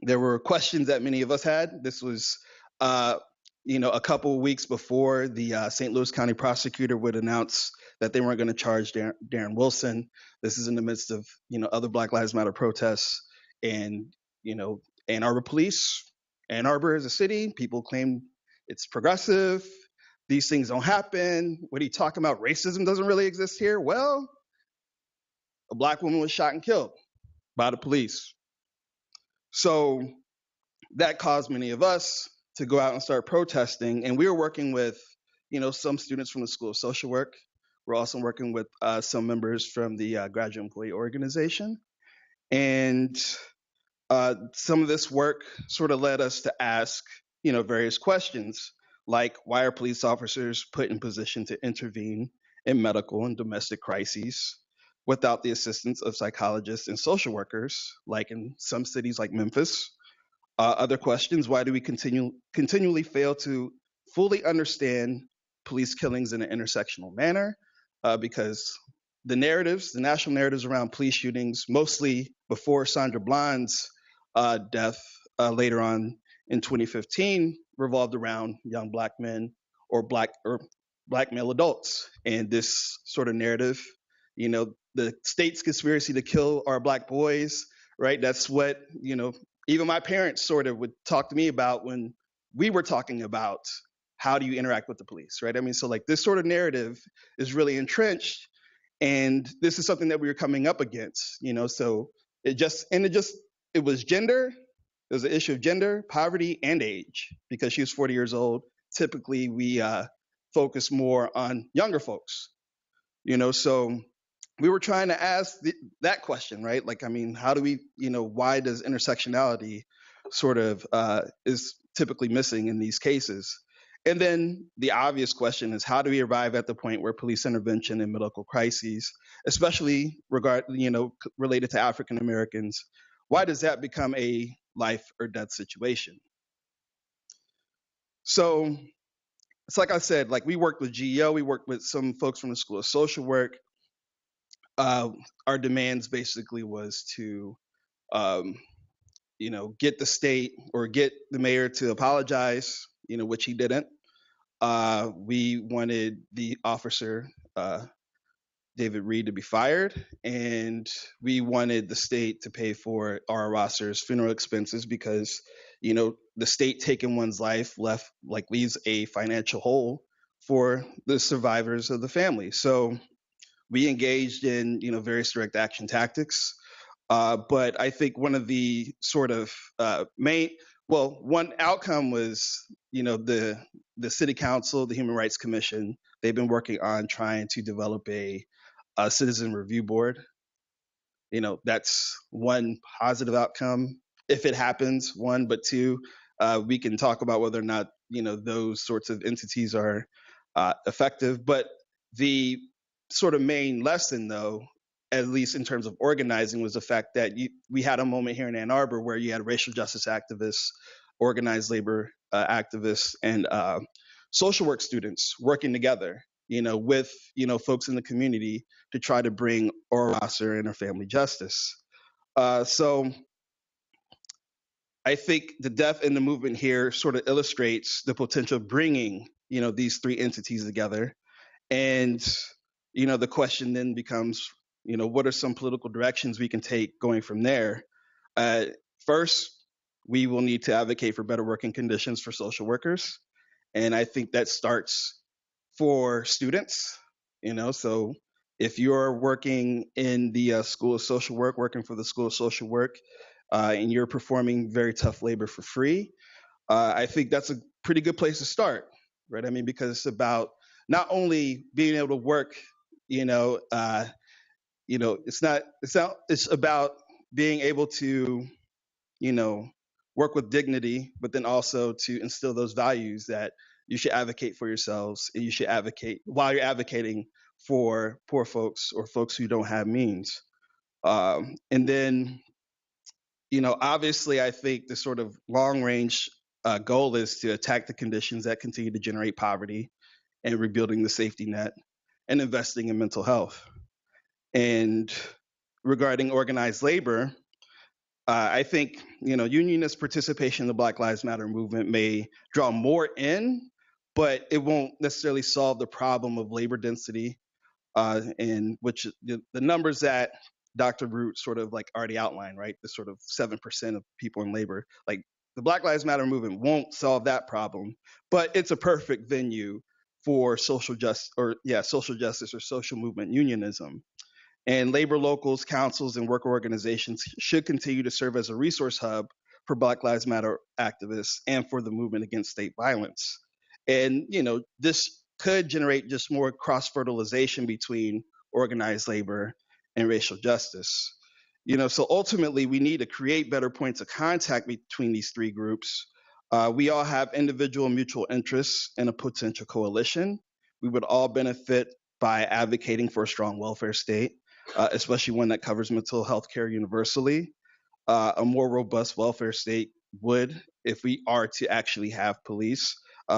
there were questions that many of us had. This was a couple of weeks before the St. Louis County prosecutor would announce that they weren't going to charge Darren Wilson. This is in the midst of, other Black Lives Matter protests, and, Ann Arbor police. Ann Arbor is a city. People claim it's progressive. these things don't happen. What are you talking about? Racism doesn't really exist here. Well, a Black woman was shot and killed by the police. So that caused many of us to go out and start protesting. And we were working with, some students from the School of Social Work. We're also working with some members from the Graduate Employee Organization. And some of this work sort of led us to ask, various questions, like why are police officers put in position to intervene in medical and domestic crises without the assistance of psychologists and social workers, like in some cities like Memphis? Other questions, why do we continually fail to fully understand police killings in an intersectional manner? Because the national narratives around police shootings, mostly before Sandra Bland's death later on in 2015, revolved around young Black men or Black male adults. And this sort of narrative, the state's conspiracy to kill our Black boys, right? That's what, even my parents sort of would talk to me about when we were talking about how do you interact with the police, right? I mean, so like this sort of narrative is really entrenched, and this is something that we were coming up against, so it was gender. It was an issue of gender, poverty, and age. Because she was 40 years old, typically we focus more on younger folks, so we were trying to ask that question, right? Like, I mean, how do we, why does intersectionality sort of is typically missing in these cases? And then the obvious question is, how do we arrive at the point where police intervention in medical crises, especially related to African Americans, why does that become a life or death situation? So it's like I said, like we worked with GEO, we worked with some folks from the School of Social Work. Our demands basically was to, get the state or get the mayor to apologize, which he didn't. We wanted the officer, David Reed, to be fired, and we wanted the state to pay for our roster's funeral expenses because, the state taking one's life leaves a financial hole for the survivors of the family. So we engaged in, various direct action tactics. But I think one of the sort of one outcome was, the City Council, the Human Rights Commission, they've been working on trying to develop a citizen review board. That's one positive outcome if it happens, one, but two, we can talk about whether or not, those sorts of entities are effective. But the sort of main lesson, though, at least in terms of organizing, was the fact that we had a moment here in Ann Arbor where you had racial justice activists, organized labor activists, and social work students working together, with, folks in the community to try to bring Ora Rosser and her family justice. So I think the death in the movement here sort of illustrates the potential of bringing, these three entities together. And, the question then becomes, what are some political directions we can take going from there? First, we will need to advocate for better working conditions for social workers. And I think that starts for students, so if you're working in the School of Social Work, working for the School of Social Work, and you're performing very tough labor for free, I think that's a pretty good place to start, right? I mean, because it's about not only being able to work, it's about being able to, work with dignity, but then also to instill those values that you should advocate for yourselves, and you should advocate while you're advocating for poor folks or folks who don't have means. And then, obviously, I think the sort of long range goal is to attack the conditions that continue to generate poverty and rebuilding the safety net and investing in mental health. And regarding organized labor, I think, unionist participation in the Black Lives Matter movement may draw more in, but it won't necessarily solve the problem of labor density, and which the numbers that Dr. Root sort of like already outlined, right? The sort of 7% of people in labor, like the Black Lives Matter movement won't solve that problem, but it's a perfect venue for social justice or social movement unionism. And labor locals, councils, and worker organizations should continue to serve as a resource hub for Black Lives Matter activists and for the movement against state violence. And, this could generate just more cross fertilization between organized labor and racial justice. So ultimately, we need to create better points of contact between these three groups. We all have individual mutual interests in a potential coalition. We would all benefit by advocating for a strong welfare state, especially one that covers mental health care universally. A more robust welfare state would, if we are to actually have police,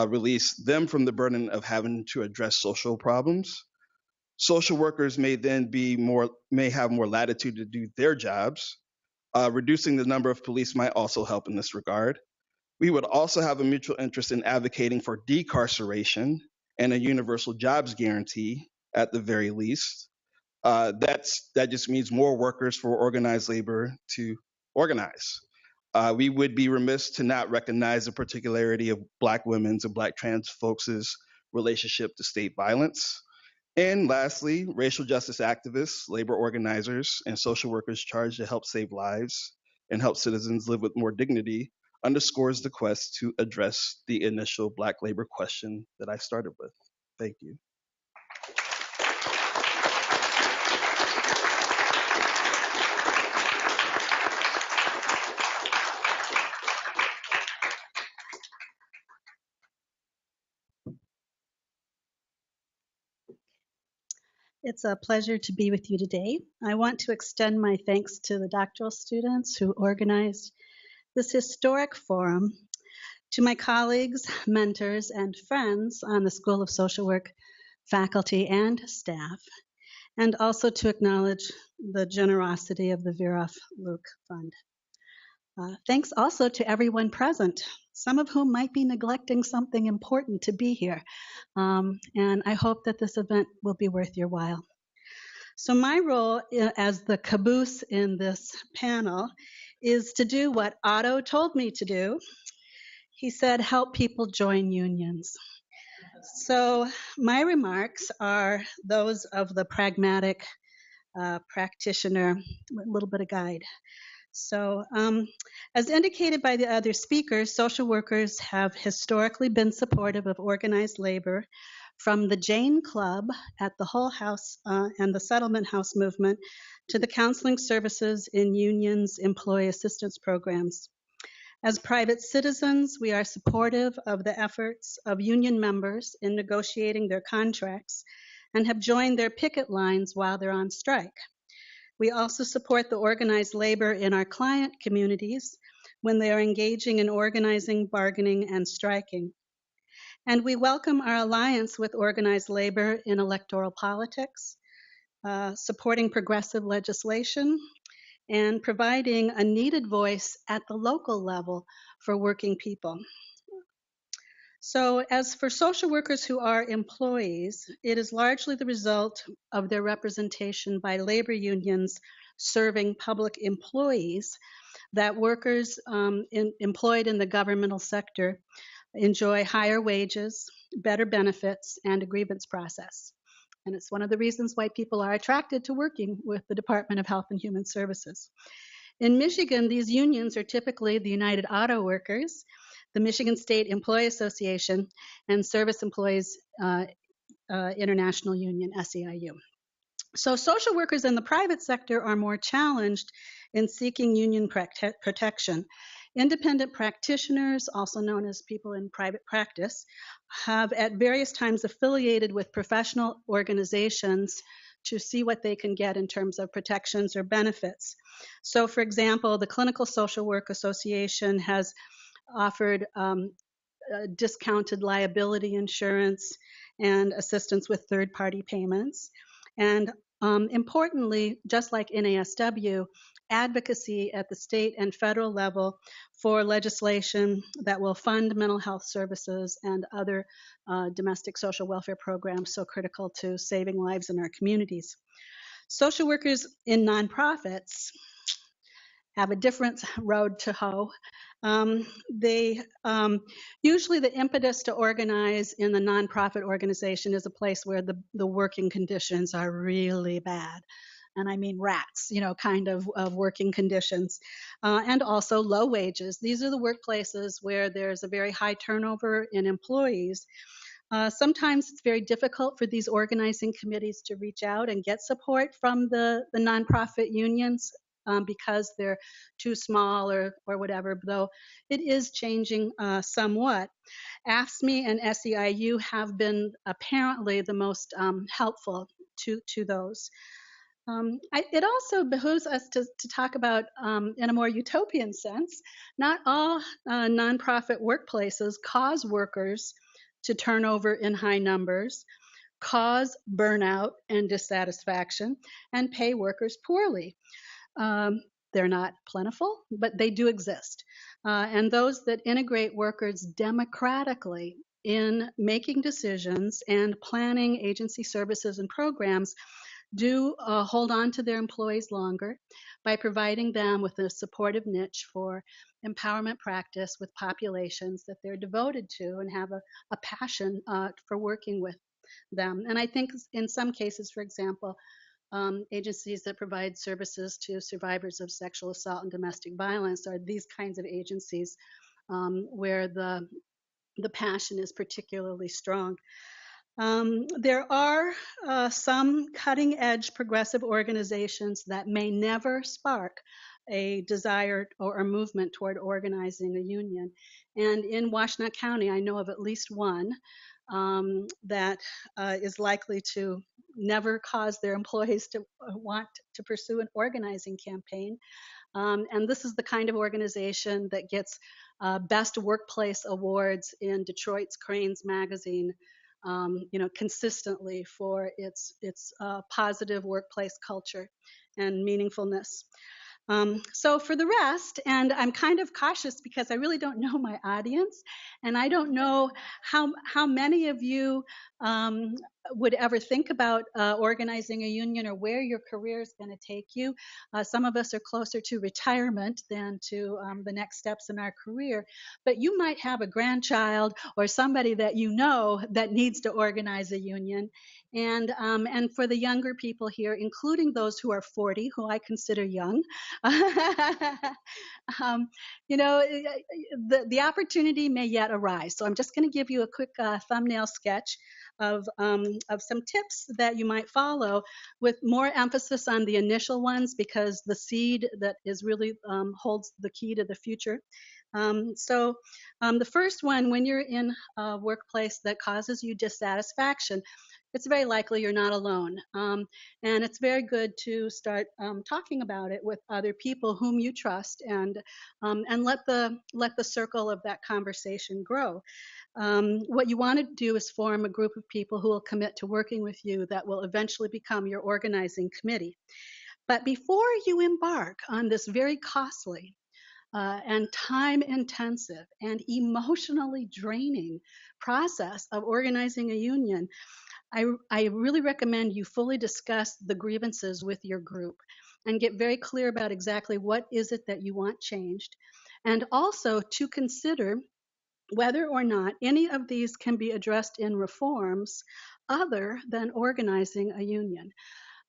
release them from the burden of having to address social problems. Social workers may then may have more latitude to do their jobs. Reducing the number of police might also help in this regard. We would also have a mutual interest in advocating for decarceration and a universal jobs guarantee at the very least. That just means more workers for organized labor to organize. We would be remiss to not recognize the particularity of Black women's and Black trans folks' relationship to state violence. And lastly, racial justice activists, labor organizers, and social workers charged to help save lives and help citizens live with more dignity underscores the quest to address the initial Black labor question that I started with. Thank you. It's a pleasure to be with you today. I want to extend my thanks to the doctoral students who organized this historic forum, to my colleagues, mentors, and friends on the School of Social Work faculty and staff, and also to acknowledge the generosity of the Virof Luke Fund. Thanks also to everyone present, some of whom might be neglecting something important to be here. And I hope that this event will be worth your while. So my role as the caboose in this panel is to do what Otto told me to do. He said, help people join unions. So my remarks are those of the pragmatic practitioner, a little bit of guide. So as indicated by the other speakers, social workers have historically been supportive of organized labor, from the Jane Club at the Hull House and the Settlement House movement to the counseling services in unions' employee assistance programs. As private citizens, we are supportive of the efforts of union members in negotiating their contracts and have joined their picket lines while they're on strike. We also support the organized labor in our client communities when they are engaging in organizing, bargaining, and striking. And we welcome our alliance with organized labor in electoral politics, supporting progressive legislation, and providing a needed voice at the local level for working people. So as for social workers who are employees, it is largely the result of their representation by labor unions serving public employees that workers employed in the governmental sector enjoy higher wages, better benefits, and a grievance process. And it's one of the reasons why people are attracted to working with the Department of Health and Human Services. In Michigan, these unions are typically the United Auto Workers, the Michigan State Employee Association, and Service Employees International Union, SEIU. So social workers in the private sector are more challenged in seeking union protection. Independent practitioners, also known as people in private practice, have at various times affiliated with professional organizations to see what they can get in terms of protections or benefits. So for example, the Clinical Social Work Association has offered discounted liability insurance and assistance with third-party payments. And importantly, just like NASW, advocacy at the state and federal level for legislation that will fund mental health services and other domestic social welfare programs so critical to saving lives in our communities. Social workers in nonprofits have a different road to hoe. They usually the impetus to organize in the nonprofit organization is a place where the working conditions are really bad. And I mean rats, kind of working conditions, and also low wages. These are the workplaces where there's a very high turnover in employees. Sometimes it's very difficult for these organizing committees to reach out and get support from the nonprofit unions because they're too small or whatever, though it is changing somewhat. AFSCME and SEIU have been apparently the most helpful to those. It also behooves us to talk about, in a more utopian sense, not all nonprofit workplaces cause workers to turn over in high numbers, cause burnout and dissatisfaction, and pay workers poorly. They're not plentiful, but they do exist. And those that integrate workers democratically in making decisions and planning agency services and programs do hold on to their employees longer by providing them with a supportive niche for empowerment practice with populations that they're devoted to and have a passion for working with them. And I think in some cases, for example, agencies that provide services to survivors of sexual assault and domestic violence are these kinds of agencies where the passion is particularly strong. There are some cutting edge progressive organizations that may never spark a desire or a movement toward organizing a union. And in Washtenaw County, I know of at least one that is likely to never cause their employees to want to pursue an organizing campaign. And this is the kind of organization that gets Best Workplace Awards in Detroit's Crain's magazine, consistently for its positive workplace culture and meaningfulness. So for the rest, and I'm kind of cautious because I really don't know my audience, and I don't know how many of you would ever think about organizing a union or where your career is going to take you. Some of us are closer to retirement than to the next steps in our career, but you might have a grandchild or somebody that you know that needs to organize a union. And for the younger people here, including those who are 40, who I consider young, the opportunity may yet arise. So I'm just going to give you a quick thumbnail sketch of some tips that you might follow, with more emphasis on the initial ones because the seed that is really holds the key to the future. So the first one, when you're in a workplace that causes you dissatisfaction, it's very likely you're not alone. And it's very good to start talking about it with other people whom you trust, and let the circle of that conversation grow. What you want to do is form a group of people who will commit to working with you that will eventually become your organizing committee. But before you embark on this very costly and time intensive and emotionally draining process of organizing a union, I really recommend you fully discuss the grievances with your group and get very clear about exactly what is it that you want changed, and also to consider whether or not any of these can be addressed in reforms other than organizing a union.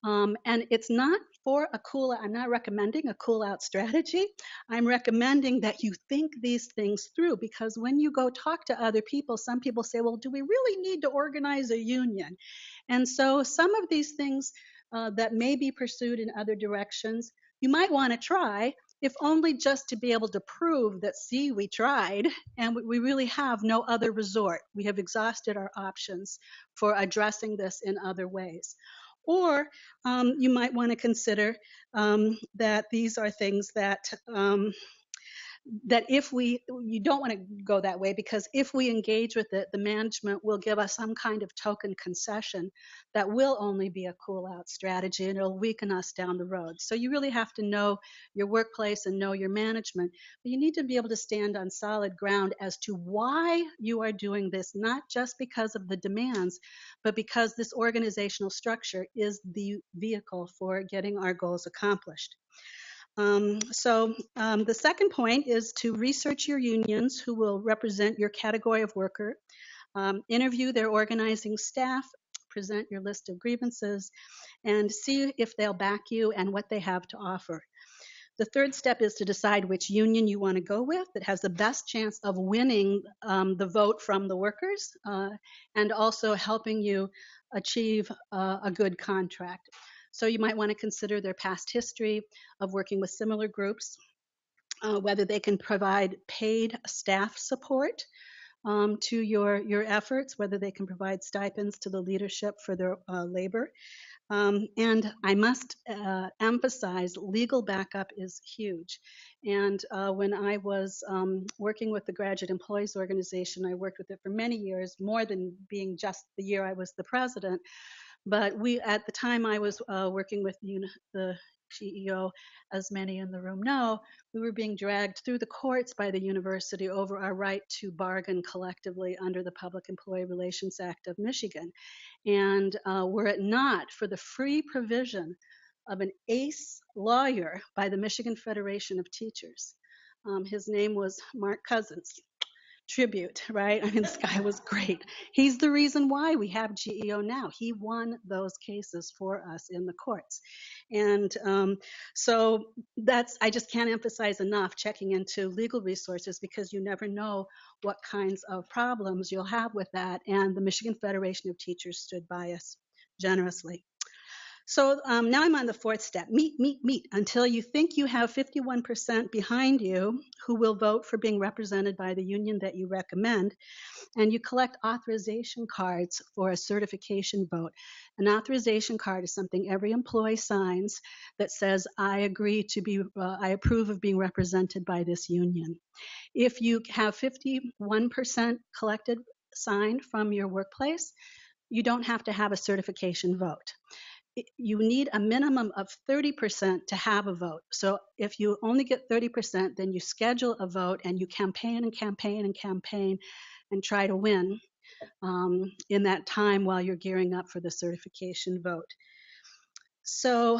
And it's not for a I'm not recommending a cool out strategy. I'm recommending that you think these things through, because when you go talk to other people, some people say, well, do we really need to organize a union? And so some of these things that may be pursued in other directions, you might want to try, if only just to be able to prove that, see, we tried and we really have no other resort. We have exhausted our options for addressing this in other ways. Or you might want to consider that these are things that that you don't want to go that way, because if we engage with it, the management will give us some kind of token concession that will only be a cool out strategy, and it'll weaken us down the road. So you really have to know your workplace and know your management, but you need to be able to stand on solid ground as to why you are doing this, not just because of the demands, but because this organizational structure is the vehicle for getting our goals accomplished. The second point is to research your unions who will represent your category of worker, interview their organizing staff, present your list of grievances, and see if they'll back you and what they have to offer. The third step is to decide which union you want to go with that has the best chance of winning the vote from the workers and also helping you achieve a good contract. So you might want to consider their past history of working with similar groups, whether they can provide paid staff support to your efforts, whether they can provide stipends to the leadership for their labor. And I must emphasize legal backup is huge. And when I was working with the Graduate Employees Organization, I worked with it for many years, more than being just the year I was the president. But at the time I was working with the GEO, as many in the room know, we were being dragged through the courts by the university over our right to bargain collectively under the Public Employee Relations Act of Michigan. And were it not for the free provision of an ace lawyer by the Michigan Federation of Teachers, his name was Mark Cousins. Tribute, right? I mean, this guy was great. He's the reason why we have GEO now. He won those cases for us in the courts. And so I just can't emphasize enough checking into legal resources, because you never know what kinds of problems you'll have with that. And the Michigan Federation of Teachers stood by us generously. So now I'm on the fourth step, meet until you think you have 51% behind you who will vote for being represented by the union that you recommend, and you collect authorization cards for a certification vote. An authorization card is something every employee signs that says, I approve of being represented by this union. If you have 51% collected signed from your workplace, you don't have to have a certification vote. You need a minimum of 30% to have a vote. So if you only get 30%, then you schedule a vote and you campaign and try to win in that time while you're gearing up for the certification vote. So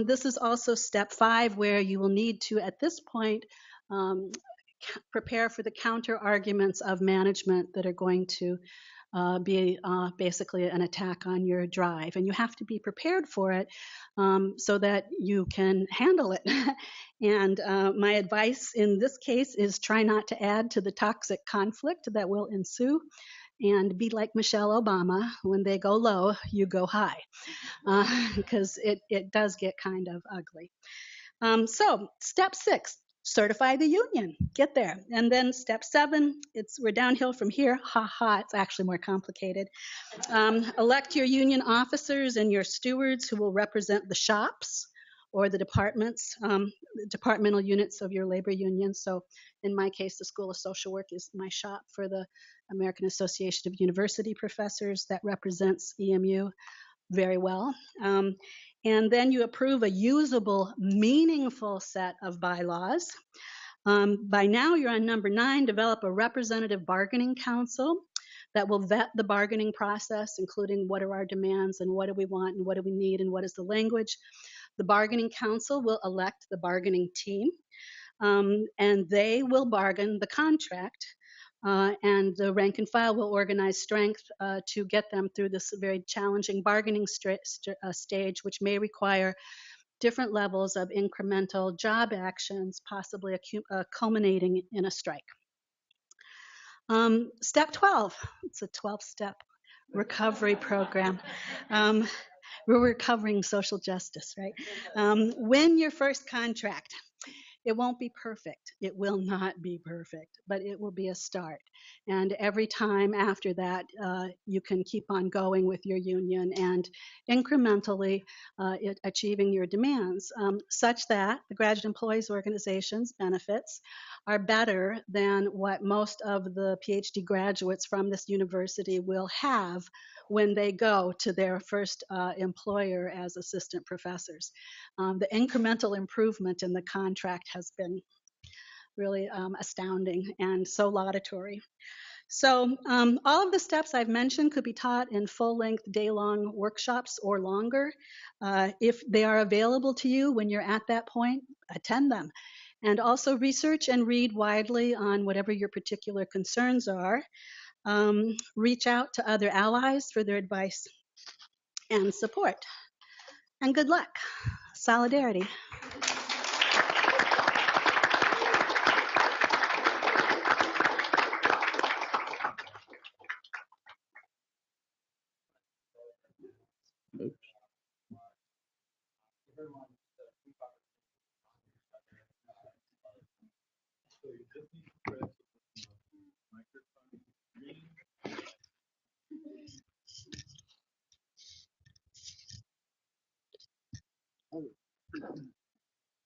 this is also step 5, where you will need to, at this point, prepare for the counter arguments of management that are going to be basically an attack on your drive. And you have to be prepared for it so that you can handle it. And my advice in this case is try not to add to the toxic conflict that will ensue, and be like Michelle Obama. When they go low, you go high, because it does get kind of ugly. So step 6, certify the union, get there. And then step 7, we're downhill from here. It's actually more complicated. Elect your union officers and your stewards who will represent the shops or the departments, departmental units of your labor union. So in my case, the School of Social Work is my shop for the American Association of University Professors that represents EMU very well. And then you approve a usable, meaningful set of bylaws. By now, you're on number 9, develop a representative bargaining council that will vet the bargaining process, including what are our demands and what do we want and what do we need and what is the language. The bargaining council will elect the bargaining team, and they will bargain the contract. And the rank and file will organize strength to get them through this very challenging bargaining stage, which may require different levels of incremental job actions, possibly culminating in a strike. Step 12, it's a 12-step recovery program. We're recovering social justice, right? Win your first contract. It won't be perfect. It will not be perfect, but it will be a start. And every time after that, you can keep on going with your union and incrementally achieving your demands, such that the Graduate Employees Organization's benefits are better than what most of the PhD graduates from this university will have when they go to their first employer as assistant professors. The incremental improvement in the contract has been really astounding and so laudatory. So all of the steps I've mentioned could be taught in full-length day-long workshops or longer. If they are available to you when you're at that point, attend them. And also research and read widely on whatever your particular concerns are. Reach out to other allies for their advice and support. And good luck. Solidarity.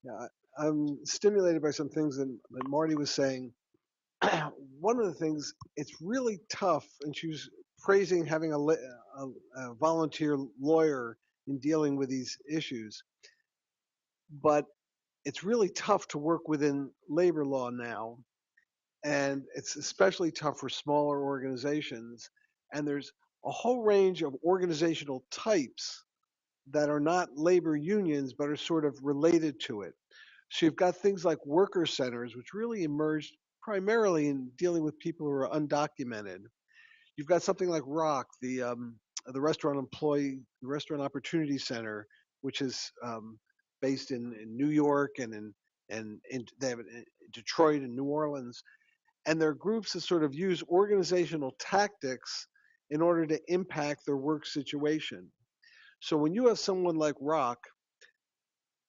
Yeah, I'm stimulated by some things that Marty was saying. One of the things, it's really tough, and she was praising having a volunteer lawyer in dealing with these issues, but it's really tough to work within labor law now, and it's especially tough for smaller organizations. And there's a whole range of organizational types that are not labor unions, but are sort of related to it. So you've got things like worker centers, which really emerged primarily in dealing with people who are undocumented. You've got something like ROC, the Restaurant Opportunity Center, which is based in New York and they have it in Detroit and New Orleans. And they're groups that sort of use organizational tactics in order to impact their work situation. So when you have someone like ROC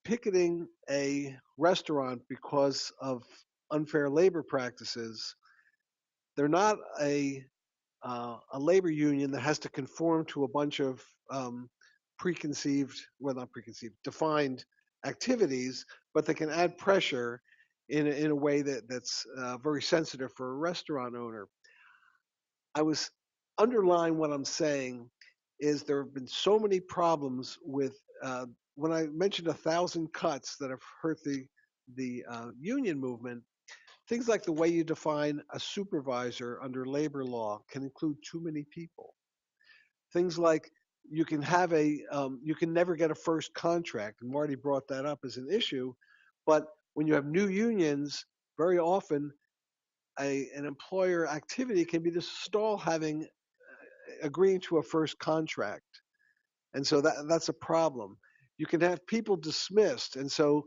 picketing a restaurant because of unfair labor practices, they're not a labor union that has to conform to a bunch of defined activities, but they can add pressure in a way that's very sensitive for a restaurant owner. I was underlying what I'm saying is there have been so many problems with when I mentioned 1,000 cuts that have hurt the union movement. Things like the way you define a supervisor under labor law can include too many people. Things like you can you can never get a first contract, and Marty brought that up as an issue. But when you have new unions, very often an employer activity can be to stall agreeing to a first contract, and so that's a problem. You can have people dismissed, and so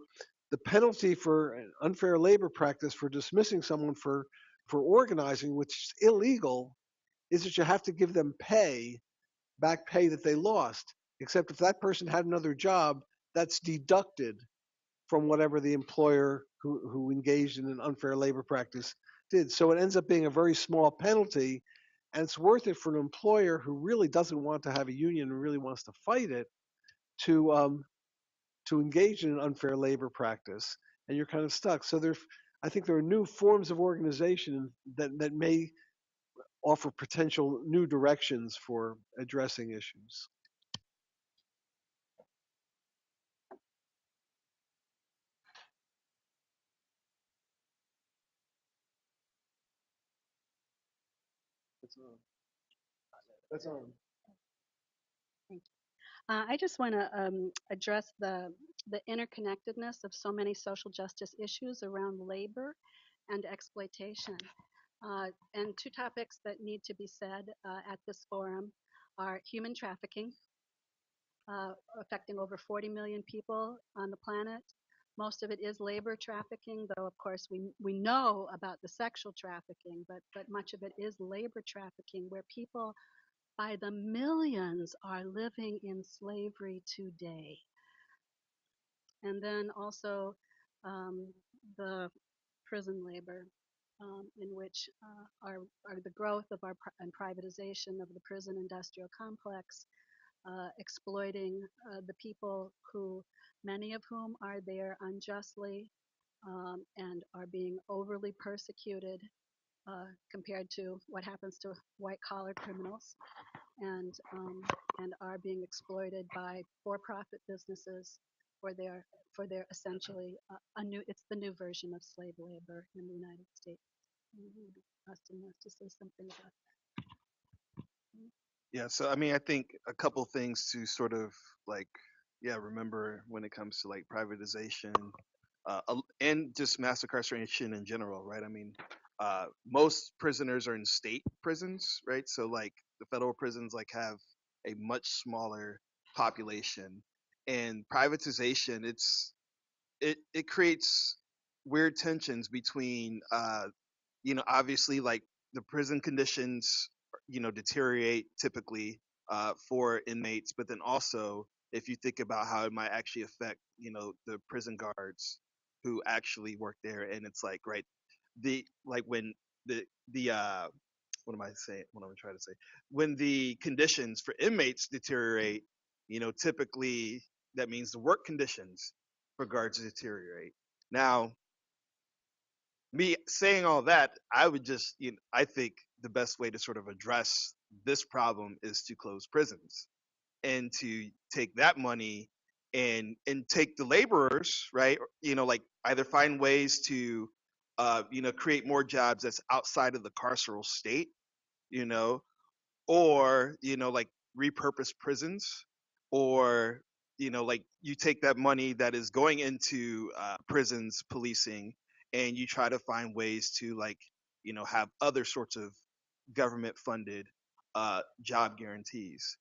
the penalty for an unfair labor practice for dismissing someone for organizing, which is illegal, is that you have to give them back pay that they lost. Except if that person had another job, that's deducted from whatever the employer who engaged in an unfair labor practice did. So it ends up being a very small penalty, and it's worth it for an employer who really doesn't want to have a union and really wants to fight it to engage in an unfair labor practice, and you're kind of stuck. So I think there are new forms of organization that may offer potential new directions for addressing issues. That's on. Thank you. I just want to address the interconnectedness of so many social justice issues around labor and exploitation. And two topics that need to be said at this forum are human trafficking, affecting over 40 million people on the planet. Most of it is labor trafficking, though of course we know about the sexual trafficking, but much of it is labor trafficking, where people by the millions are living in slavery today. And then also the prison labor, in which are the growth of and privatization of the prison industrial complex, exploiting the people who, many of whom are there unjustly and are being overly persecuted compared to what happens to white collar criminals, and are being exploited by for-profit businesses for their essentially it's the new version of slave labor in the United States. Austin wants to say something about that. Yeah, so I mean, I think a couple things to sort of like, remember when it comes to like privatization. and just mass incarceration in general, right? I mean, most prisoners are in state prisons, right? So like the federal prisons like have a much smaller population, and privatization, it creates weird tensions between obviously like the prison conditions deteriorate typically for inmates, but then also if you think about how it might actually affect the prison guards who actually work there, and it's like right the like when the what am I saying, what am I trying to say, when the conditions for inmates deteriorate, typically that means the work conditions for guards deteriorate. Now, me saying all that, I would just, I think the best way to sort of address this problem is to close prisons and to take that money and take the laborers, right? Like either find ways to, create more jobs that's outside of the carceral state, you know, or like repurpose prisons, or like you take that money that is going into prisons policing, and you try to find ways to like have other sorts of government funded job guarantees.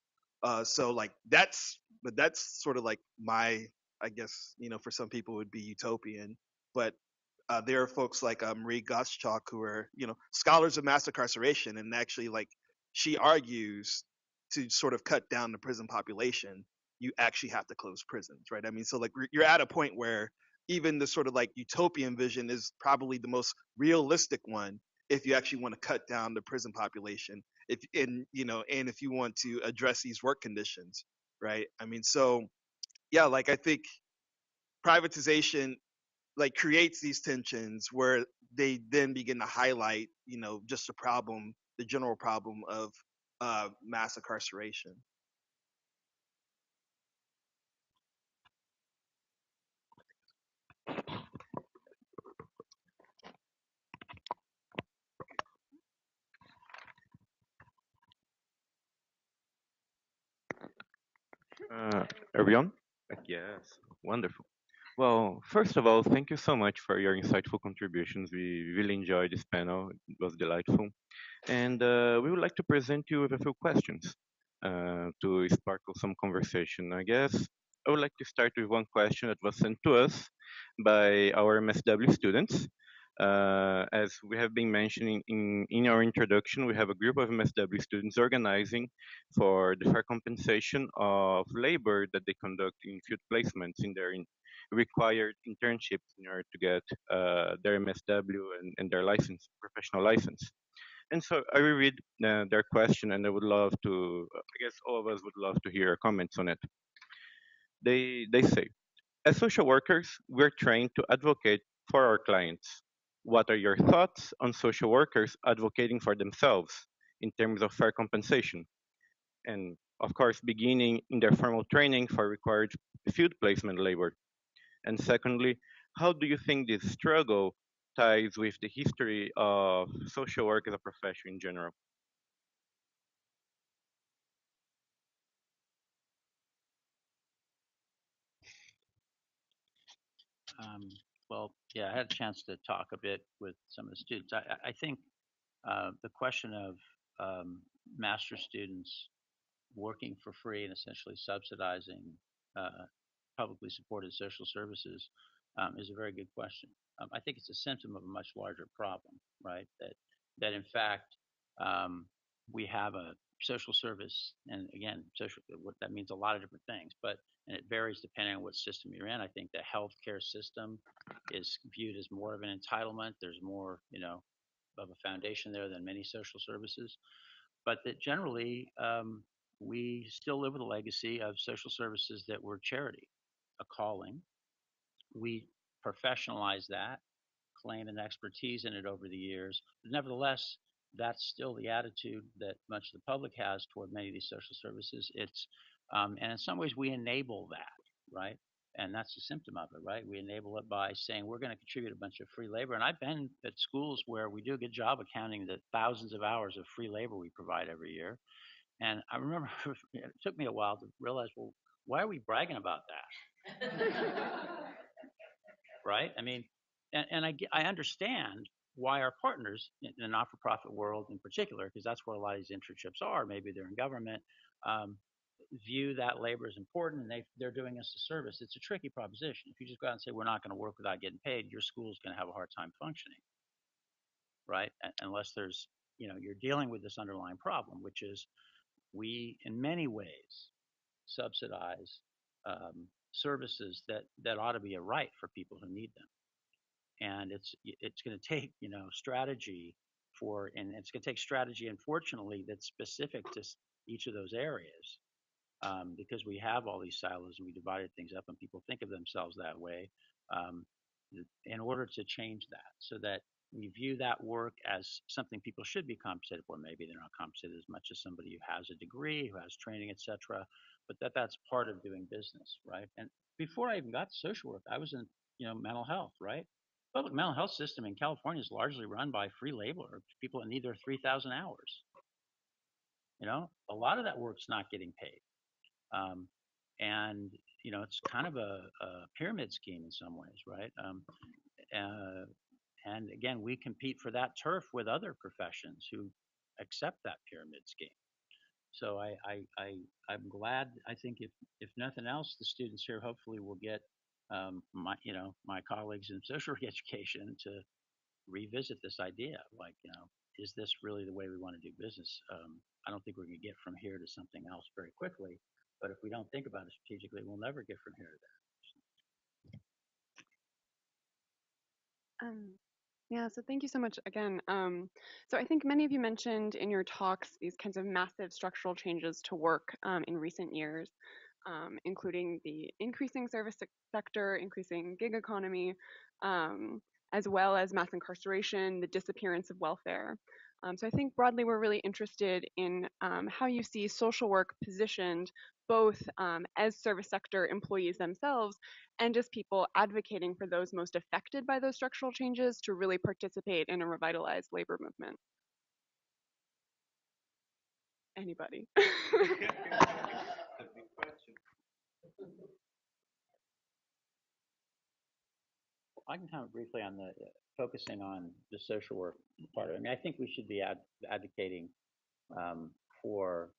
So like that's sort of like my, I guess for some people it would be utopian, but there are folks like Marie Gottschalk who are scholars of mass incarceration, and actually like she argues to sort of cut down the prison population, you actually have to close prisons, right? I mean, so like you're at a point where even the sort of like utopian vision is probably the most realistic one if you actually want to cut down the prison population, if and if you want to address these work conditions, right? I mean, so yeah, like I think privatization like creates these tensions where they then begin to highlight just the general problem of mass incarceration. Everyone? Yes, wonderful. Well, first of all, thank you so much for your insightful contributions. We really enjoyed this panel. It was delightful. And we would like to present you with a few questions to sparkle some conversation. I guess I would like to start with one question that was sent to us by our MSW students. As we have been mentioning in our introduction, we have a group of MSW students organizing for the fair compensation of labor that they conduct in field placements in their required internships in order to get their MSW and their license, professional license. And so I will read their question, and I would love to, I guess all of us would love to hear comments on it. They say, as social workers, we're trained to advocate for our clients. What are your thoughts on social workers advocating for themselves in terms of fair compensation? And of course, beginning in their formal training for required field placement labor. And secondly, how do you think this struggle ties with the history of social work as a profession in general? Well, yeah, I had a chance to talk a bit with some of the students. I think the question of master students working for free and essentially subsidizing publicly supported social services is a very good question. I think it's a symptom of a much larger problem, right? That in fact we have a social service, and again, social what that means a lot of different things, but and it varies depending on what system you're in. I think the healthcare system is viewed as more of an entitlement. There's more, of a foundation there than many social services, but that generally we still live with a legacy of social services that were charity, a calling. We professionalize that, claim an expertise in it over the years. But nevertheless, that's still the attitude that much of the public has toward many of these social services. And in some ways we enable that, right? And that's a symptom of it, right? We enable it by saying we're going to contribute a bunch of free labor. And I've been at schools where we do a good job of counting the thousands of hours of free labor we provide every year. And I remember it took me a while to realize, well, why are we bragging about that? right? I mean, and I understand why our partners in the not-for-profit world in particular, because that's where a lot of these internships are, maybe they're in government, um, view that labor as important, and they're doing us a service. It's a tricky proposition. If you just go out and say we're not going to work without getting paid, your school's going to have a hard time functioning, right? Unless there's, you're dealing with this underlying problem, which is we, in many ways, subsidize services that ought to be a right for people who need them. And it's going to take strategy and it's going to take strategy, unfortunately, that's specific to each of those areas, because we have all these silos and we divided things up and people think of themselves that way, um, in order to change that so that we view that work as something people should be compensated for. Maybe they're not compensated as much as somebody who has a degree, who has training, etc., but that's part of doing business, right? And before I even got to social work, I was in mental health, right? Public mental health system in California is largely run by free labor, people that need their 3,000 hours. A lot of that work's not getting paid. Um, and it's kind of a pyramid scheme in some ways, right? And again, we compete for that turf with other professions who accept that pyramid scheme. So I'm glad. I think if nothing else, the students here hopefully will get my colleagues in social work education to revisit this idea. Like, is this really the way we want to do business? I don't think we're going to get from here to something else very quickly. But if we don't think about it strategically, we'll never get from here to there. Yeah, so thank you so much again. So I think many of you mentioned in your talks these kinds of massive structural changes to work in recent years, including the increasing service sector, increasing gig economy, as well as mass incarceration, the disappearance of welfare. So I think broadly we're really interested in how you see social work positioned both as service sector employees themselves and as people advocating for those most affected by those structural changes to really participate in a revitalized labor movement. Anybody? I can comment briefly on the focusing on the social work part of it. I mean, I think we should be advocating for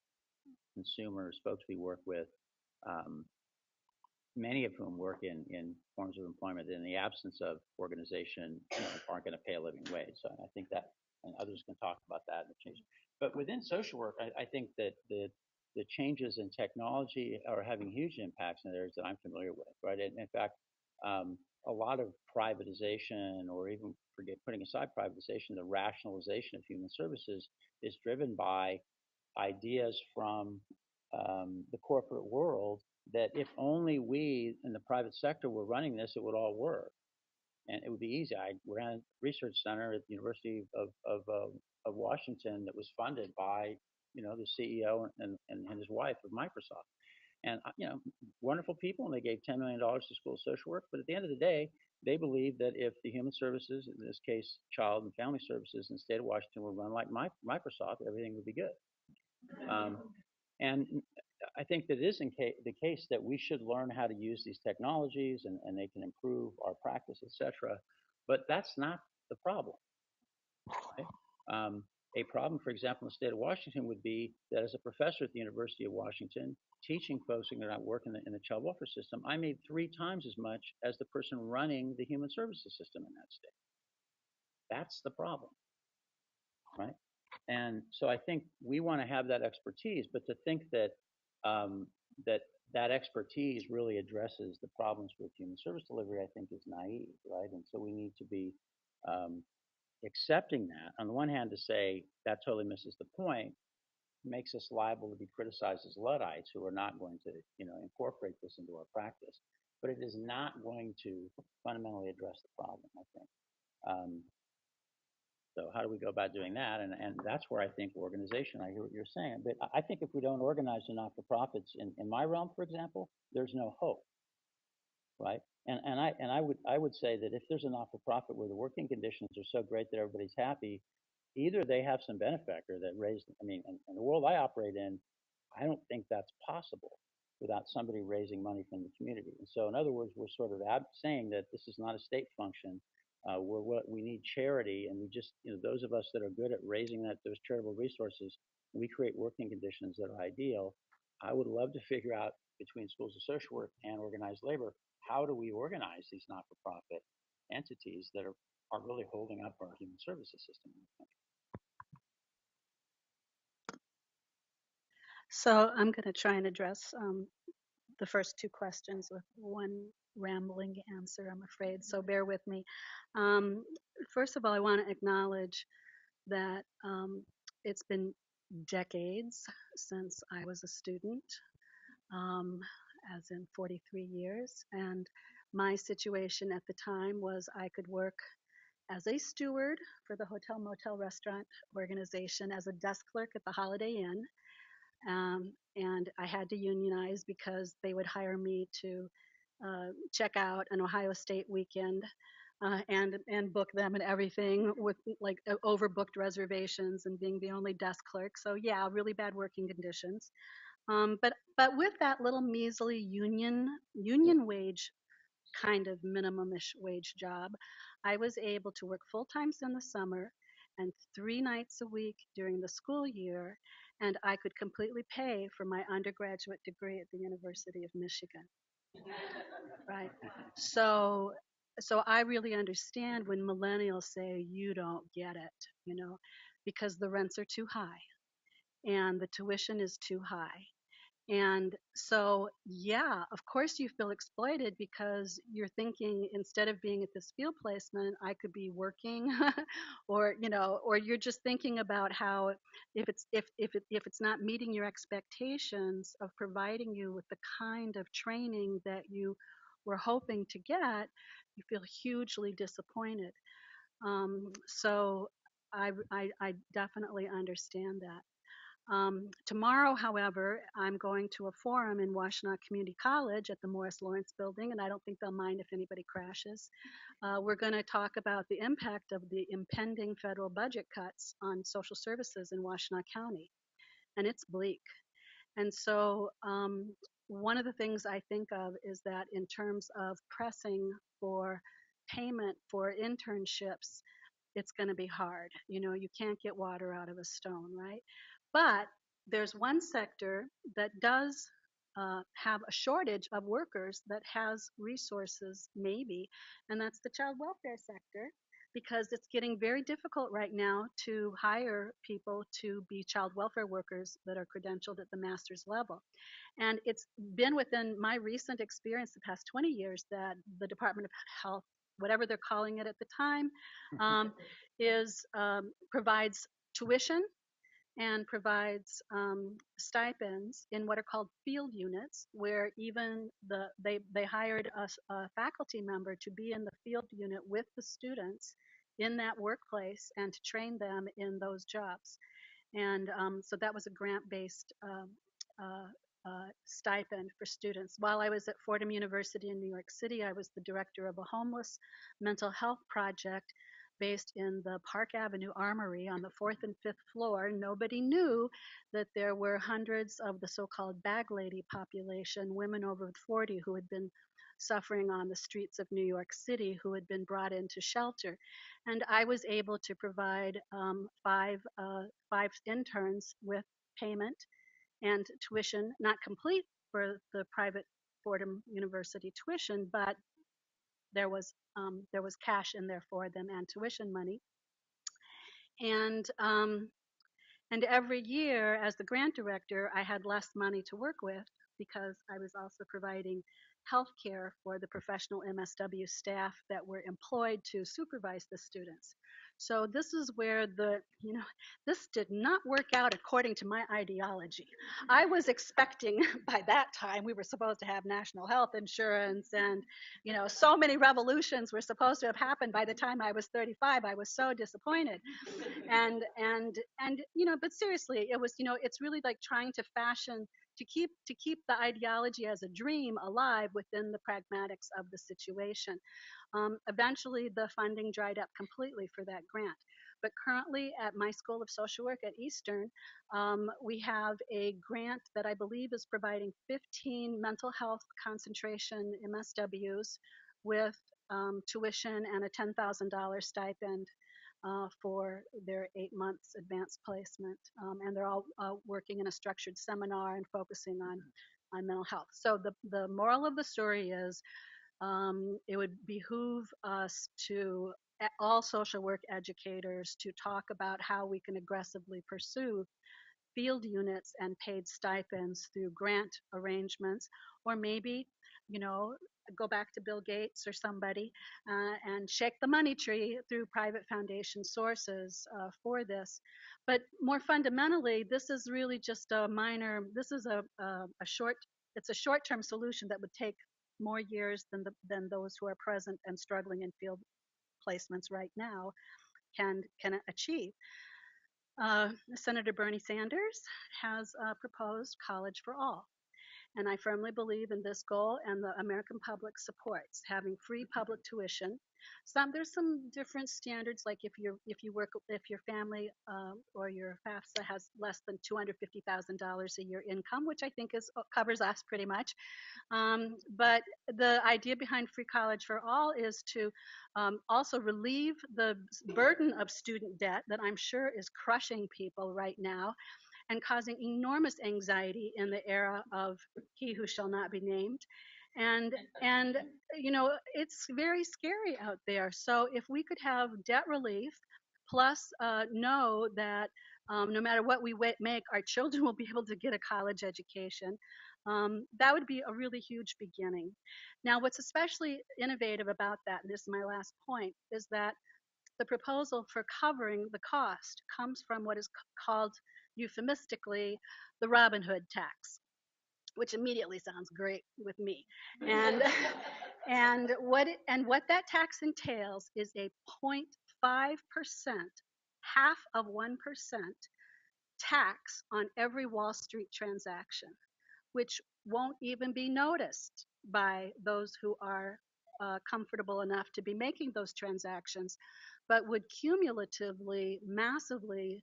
consumers, folks we work with, many of whom work in forms of employment that in the absence of organization aren't going to pay a living wage. So I think that, and others can talk about that. But within social work, I think that the changes in technology are having huge impacts in areas that I'm familiar with, right? And in fact, a lot of privatization, or even putting aside privatization, the rationalization of human services is driven by ideas from the corporate world that if only we in the private sector were running this, it would all work. And it would be easy. I ran a research center at the University of Washington that was funded by, the CEO and his wife of Microsoft. And, wonderful people, and they gave $10 million to School of Social Work. But at the end of the day, they believed that if the human services, in this case, child and family services in the state of Washington, were run like Microsoft, everything would be good. And I think that it is the case that we should learn how to use these technologies and they can improve our practice, etc. But that's not the problem. Right? A problem, for example, in the state of Washington would be that as a professor at the University of Washington, teaching folks who are not working in the child welfare system, I made 3 times as much as the person running the human services system in that state. That's the problem, right? And so I think we want to have that expertise, but to think that that expertise really addresses the problems with human service delivery, I think is naive, right? And so we need to be accepting that. On the one hand, to say that totally misses the point makes us liable to be criticized as Luddites who are not going to, incorporate this into our practice. But it is not going to fundamentally address the problem, I think. So how do we go about doing that? And that's where I think organization, I hear what you're saying, but I think if we don't organize the not-for-profits in my realm, for example, there's no hope, right? And I would say that if there's a not-for-profit where the working conditions are so great that everybody's happy, either they have some benefactor that raised, in the world I operate in, I don't think that's possible. without somebody raising money from the community. And so, in other words, we're sort of saying that this is not a state function. We need charity, and we just, those of us that are good at raising those charitable resources, we create working conditions that are ideal. I would love to figure out between schools of social work and organized labor, how do we organize these not-for-profit entities that are really holding up our human services system in the country? So I'm going to try and address the first two questions with one rambling answer, I'm afraid. So bear with me. First of all, I want to acknowledge that it's been decades since I was a student, as in 43 years. And my situation at the time was I could work as a steward for the Hotel Motel Restaurant organization, as a desk clerk at the Holiday Inn. And I had to unionize because they would hire me to check out an Ohio State weekend and book them and everything with like overbooked reservations and being the only desk clerk. So yeah, really bad working conditions. But with that little measly union wage kind of minimum-ish wage job, I was able to work full times in the summer and 3 nights a week during the school year, and I could completely pay for my undergraduate degree at the University of Michigan. Right. So I really understand when millennials say you don't get it, because the rents are too high and the tuition is too high. And so, yeah, of course you feel exploited because you're thinking instead of being at this field placement, I could be working, or or you're just thinking about how if it's not meeting your expectations of providing you with the kind of training that you were hoping to get, you feel hugely disappointed. So I definitely understand that. Tomorrow, however, I'm going to a forum in Washtenaw Community College at the Morris Lawrence building, and I don't think they'll mind if anybody crashes. We're going to talk about the impact of the impending federal budget cuts on social services in Washtenaw County, and it's bleak. And so one of the things I think of is that in terms of pressing for payment for internships, it's going to be hard. You can't get water out of a stone, right? But there's one sector that does have a shortage of workers that has resources, maybe, and that's the child welfare sector, because it's getting very difficult right now to hire people to be child welfare workers that are credentialed at the master's level. And it's been within my recent experience the past 20 years that the Department of Health, whatever they're calling it at the time, provides tuition and provides stipends in what are called field units, where even they hired a faculty member to be in the field unit with the students in that workplace and to train them in those jobs. And so that was a grant-based stipend for students. While I was at Fordham University in New York City, I was the director of a homeless mental health project based in the Park Avenue Armory on the 4th and 5th floor. Nobody knew that there were hundreds of the so-called bag lady population, women over 40 who had been suffering on the streets of New York City, who had been brought into shelter. And I was able to provide five interns with payment and tuition, not complete for the private Fordham University tuition, but there was cash in there for them and tuition money. And every year, as the grant director, I had less money to work with because I was also providing health care for the professional MSW staff that were employed to supervise the students. So this is where this did not work out according to my ideology. I was expecting by that time we were supposed to have national health insurance, and so many revolutions were supposed to have happened by the time I was 35. I was so disappointed. And but seriously, it was, it's really like trying to fashion to keep the ideology as a dream alive within the pragmatics of the situation. Eventually, the funding dried up completely for that grant. But currently at my School of Social Work at Eastern, we have a grant that I believe is providing 15 mental health concentration MSWs with tuition and a $10,000 stipend for their 8 months advanced placement. And they're all working in a structured seminar and focusing on mental health. So the moral of the story is it would behoove us to all social work educators to talk about how we can aggressively pursue field units and paid stipends through grant arrangements, or maybe, go back to Bill Gates or somebody and shake the money tree through private foundation sources for this. But more fundamentally, this is really just a minor, this is it's a short-term solution that would take more years than those who are present and struggling in field placements right now can achieve. Senator Bernie Sanders has proposed college for all. And I firmly believe in this goal, and the American public supports having free public tuition. There's some different standards, like if your family or your FAFSA has less than $250,000 a year income, which I think covers us pretty much. But the idea behind free college for all is to also relieve the burden of student debt that I'm sure is crushing people right now and causing enormous anxiety in the era of he who shall not be named. And it's very scary out there. So if we could have debt relief, plus know that no matter what we make, our children will be able to get a college education, that would be a really huge beginning. Now, what's especially innovative about that, and this is my last point, is that the proposal for covering the cost comes from what is called euphemistically the Robin Hood tax, which immediately sounds great with me. And what that tax entails is a 0.5%, half of 1% tax on every Wall Street transaction, which won't even be noticed by those who are comfortable enough to be making those transactions, but would cumulatively, massively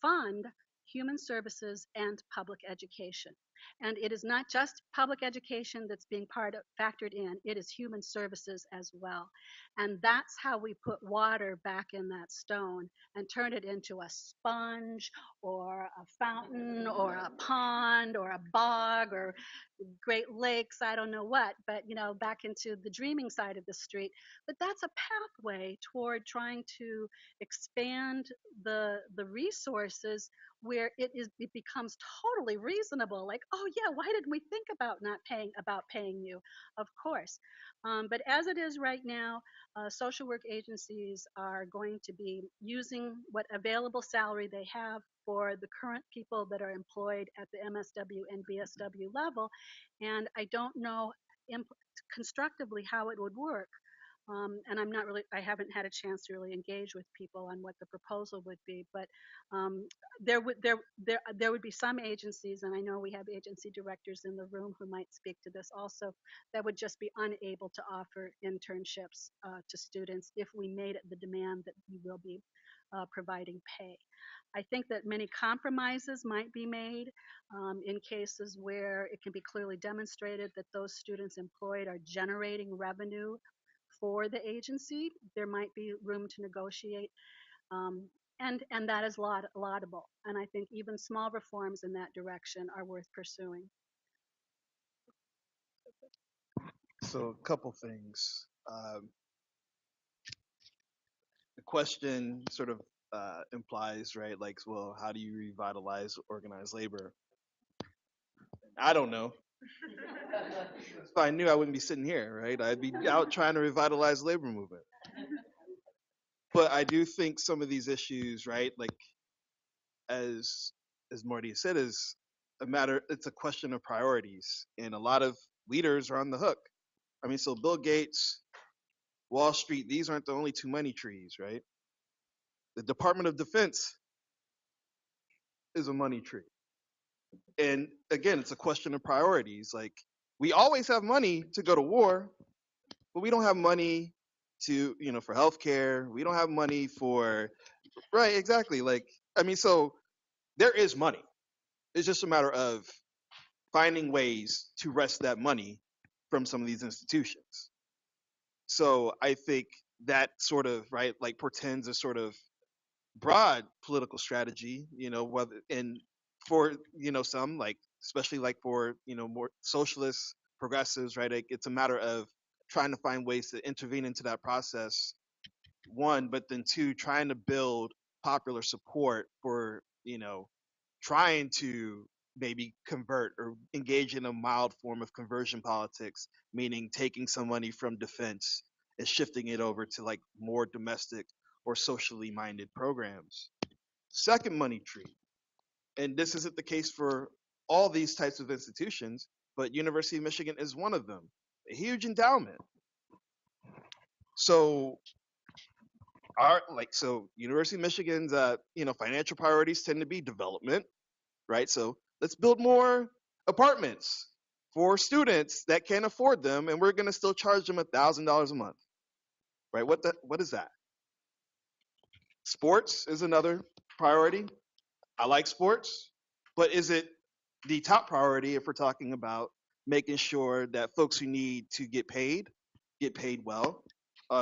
fund human services and public education. And it is not just public education that's being factored in, it is human services as well. And that's how we put water back in that stone and turn it into a sponge or a fountain or a pond or a bog or Great Lakes, I don't know what, but back into the dreaming side of the street. But that's a pathway toward trying to expand the resources where it becomes totally reasonable. Like, oh yeah, why didn't we think about paying you? Of course. But as it is right now, social work agencies are going to be using what available salary they have for the current people that are employed at the MSW and BSW level. And I don't know constructively how it would work. And I haven't had a chance to really engage with people on what the proposal would be, but there would be some agencies, and I know we have agency directors in the room who might speak to this also, that would just be unable to offer internships to students if we made it the demand that we will be providing pay. I think that many compromises might be made in cases where it can be clearly demonstrated that those students employed are generating revenue for the agency. There might be room to negotiate, and that is laudable. And I think even small reforms in that direction are worth pursuing. So a couple things. The question sort of implies, right, like, well, how do you revitalize organized labor? I don't know. If I knew, I wouldn't be sitting here, right? I'd be out trying to revitalize the labor movement. But I do think some of these issues, right, like as Marty said, is it's a question of priorities, and a lot of leaders are on the hook. I mean, so Bill Gates, Wall Street, these aren't the only two money trees, right? The Department of Defense is a money tree. And again, it's a question of priorities. Like, we always have money to go to war, but we don't have money to, for healthcare. We don't have money for, Right, exactly. Like, I mean, so there is money. It's just a matter of finding ways to wrest that money from some of these institutions. So I think that sort of, right, like portends a sort of broad political strategy, whether and for, some, like, especially like for, more socialists, progressives, right? It's a matter of trying to find ways to intervene into that process, one, but then two, trying to build popular support for, trying to maybe convert or engage in a mild form of conversion politics, meaning taking some money from defense and shifting it over to like more domestic or socially minded programs. Second money tree, and this isn't the case for all these types of institutions, but University of Michigan is one of them. A huge endowment. So University of Michigan's financial priorities tend to be development, right? So let's build more apartments for students that can't afford them, and we're gonna still charge them $1,000 a month, right? What is that? Sports is another priority. I like sports, but is it the top priority if we're talking about making sure that folks who need to get paid well,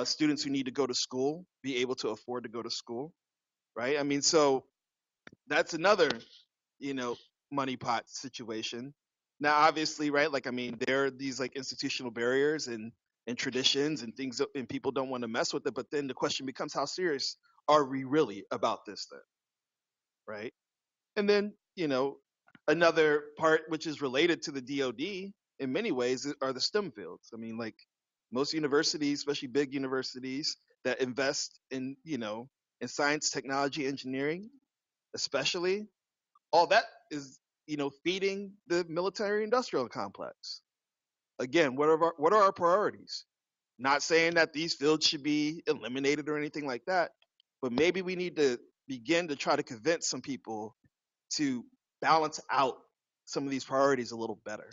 students who need to go to school be able to afford to go to school, right? I mean, so that's another, you know, money pot situation. Now, obviously, right? Like, I mean, there are these like institutional barriers and traditions and things, and people don't want to mess with it. But then the question becomes, how serious are we really about this then, right? And then, another part which is related to the DoD in many ways are the STEM fields. I mean, like most universities, especially big universities that invest in science, technology, engineering, especially, all that is, feeding the military industrial complex. Again, what are our priorities? Not saying that these fields should be eliminated or anything like that, but maybe we need to begin to try to convince some people to balance out some of these priorities a little better.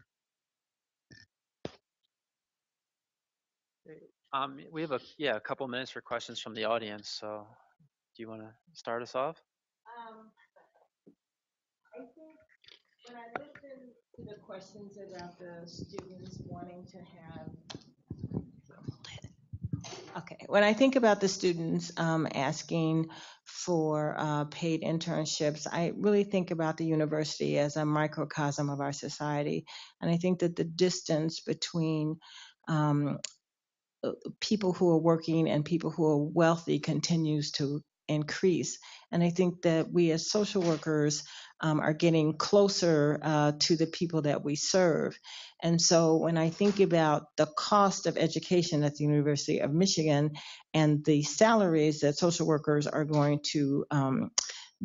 We have a couple minutes for questions from the audience. So, do you want to start us off? I think when I listen to the questions about the students wanting to have, when I think about the students asking for paid internships, I really think about the university as a microcosm of our society. And I think that the distance between people who are working and people who are wealthy continues to increase. And I think that we as social workers are getting closer to the people that we serve. And so when I think about the cost of education at the University of Michigan and the salaries that social workers are going to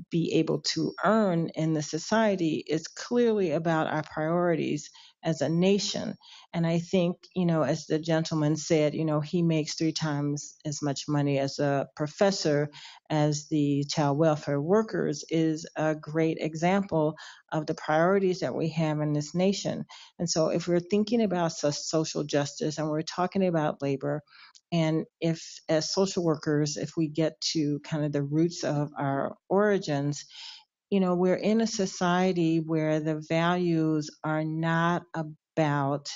be able to earn in the society, is clearly about our priorities as a nation. And I think, as the gentleman said, he makes 3 times as much money as a professor as the child welfare workers, is a great example of the priorities that we have in this nation. And so if we're thinking about social justice and we're talking about labor, and if, as social workers, if we get to kind of the roots of our origins, we're in a society where the values are not about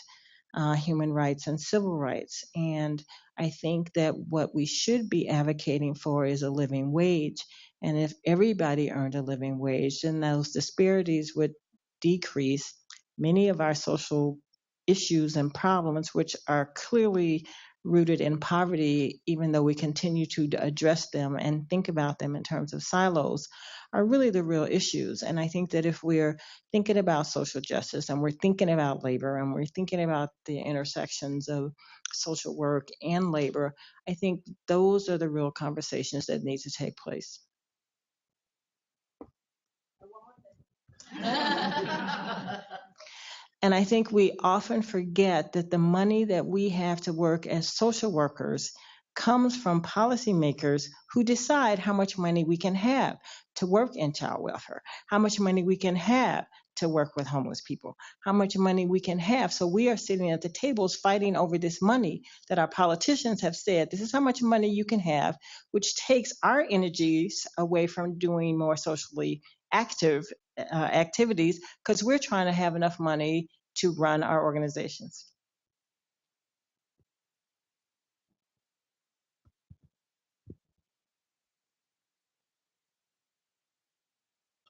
human rights and civil rights. And I think that what we should be advocating for is a living wage. And if everybody earned a living wage, then those disparities would decrease. Many of our social issues and problems, which are clearly rooted in poverty, even though we continue to address them and think about them in terms of silos, are really the real issues. And I think that if we're thinking about social justice and we're thinking about labor and we're thinking about the intersections of social work and labor, I think those are the real conversations that need to take place. And I think we often forget that the money that we have to work as social workers comes from policymakers who decide how much money we can have to work in child welfare, how much money we can have to work with homeless people, how much money we can have. So we are sitting at the tables fighting over this money that our politicians have said, this is how much money you can have, which takes our energies away from doing more socially active activities, because we're trying to have enough money to run our organizations.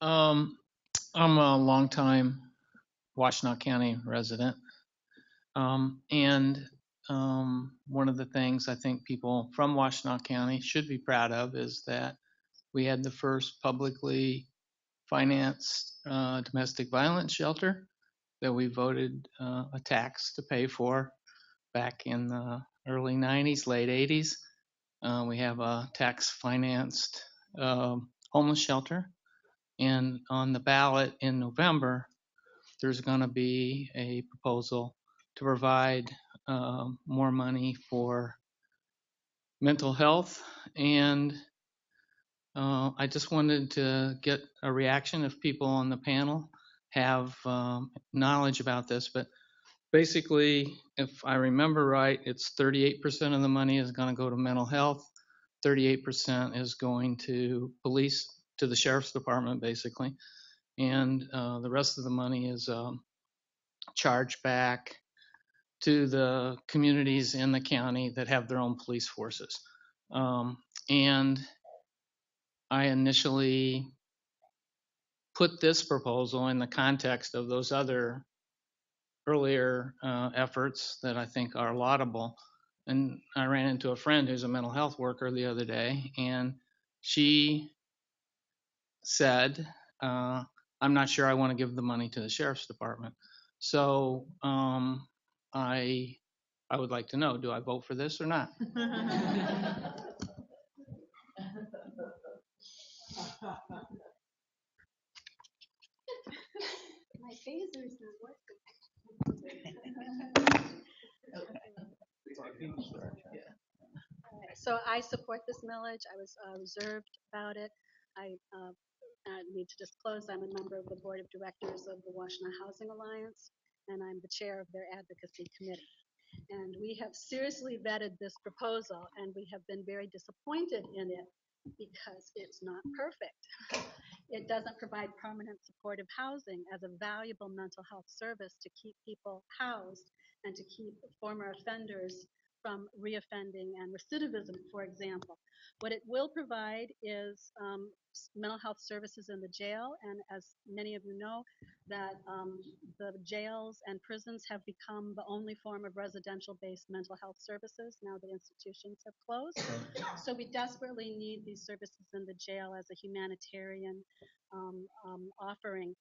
I'm a longtime Washtenaw County resident. And one of the things I think people from Washtenaw County should be proud of is that we had the first publicly financed domestic violence shelter that we voted a tax to pay for back in the early 90s, late 80s. We have a tax financed homeless shelter. And on the ballot in November, there's going to be a proposal to provide more money for mental health. And I just wanted to get a reaction if people on the panel have knowledge about this. But basically, if I remember right, it's 38% of the money is going to go to mental health, 38% is going to police, to the sheriff's department, basically. And the rest of the money is charged back to the communities in the county that have their own police forces. And I initially put this proposal in the context of those other earlier efforts that I think are laudable. And I ran into a friend who's a mental health worker the other day, and she said, I'm not sure I want to give the money to the sheriff's department. So I would like to know, do I vote for this or not? My phaser's not working. So I support this millage. I was reserved about it. I need to disclose I'm a member of the board of directors of the Washtenaw Housing Alliance, and I'm the chair of their advocacy committee. And we have seriously vetted this proposal, and we have been very disappointed in it because it's not perfect. It doesn't provide permanent supportive housing as a valuable mental health service to keep people housed and to keep former offenders from reoffending and recidivism, for example. What it will provide is mental health services in the jail, and as many of you know, that the jails and prisons have become the only form of residential-based mental health services now that institutions have closed. So we desperately need these services in the jail as a humanitarian offering.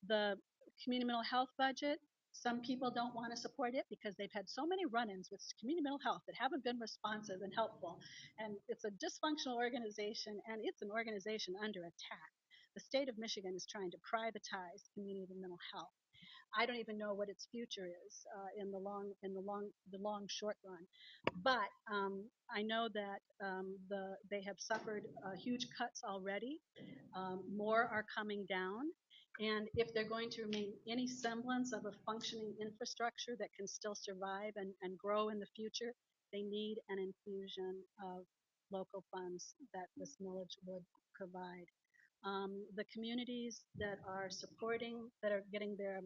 The community mental health budget, some people don't want to support it because they've had so many run-ins with community mental health that haven't been responsive and helpful. And it's a dysfunctional organization, and it's an organization under attack. The state of Michigan is trying to privatize community mental health. I don't even know what its future is in the long short run. But I know that they have suffered huge cuts already. More are coming down. And if they're going to remain any semblance of a functioning infrastructure that can still survive and grow in the future, they need an infusion of local funds that this millage would provide. The communities that are supporting, that are getting their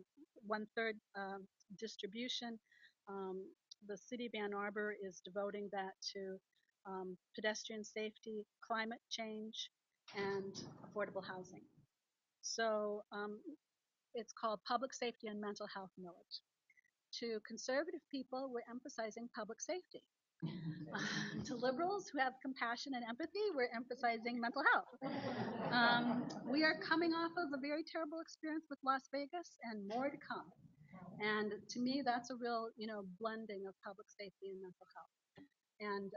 1/3 distribution, the city of Ann Arbor is devoting that to pedestrian safety, climate change, and affordable housing. So it's called Public Safety and Mental Health Millage. To conservative people, we're emphasizing public safety. To liberals who have compassion and empathy, we're emphasizing mental health. We are coming off of a very terrible experience with Las Vegas, and more to come. And to me, that's a real, blending of public safety and mental health, and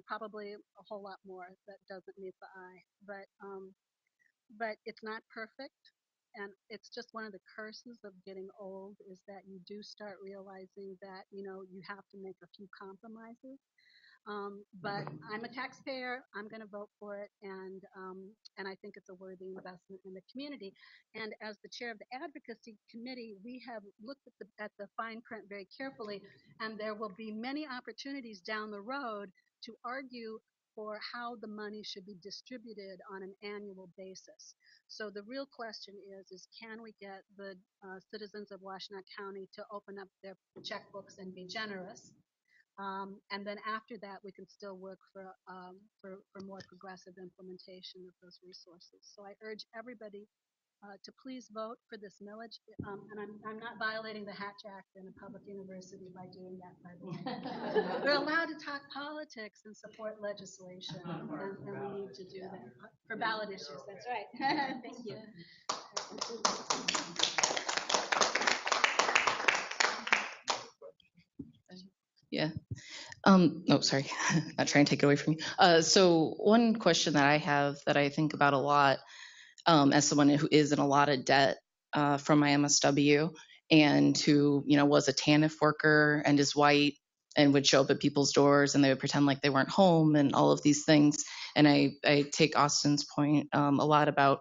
probably a whole lot more that doesn't meet the eye. But it's not perfect. And it's just one of the curses of getting old is that you do start realizing that, you have to make a few compromises. But I'm a taxpayer. I'm going to vote for it, and I think it's a worthy investment in the community. And as the chair of the advocacy committee, we have looked at the fine print very carefully, and there will be many opportunities down the road to argue for how the money should be distributed on an annual basis. So the real question is can we get the citizens of Washtenaw County to open up their checkbooks and be generous? And then after that, we can still work for more progressive implementation of those resources. So I urge everybody to please vote for this millage. And I'm not violating the Hatch Act in a public university by doing that, by the way. We're allowed to talk politics and support legislation, and we need to do that for ballot issues. That's right. Thank you. Yeah. Oh, sorry. Not trying to take it away from you. So one question that I have that I think about a lot as someone who is in a lot of debt from my MSW and who, was a TANF worker and is white and would show up at people's doors and they would pretend like they weren't home and all of these things. And I take Austin's point a lot about,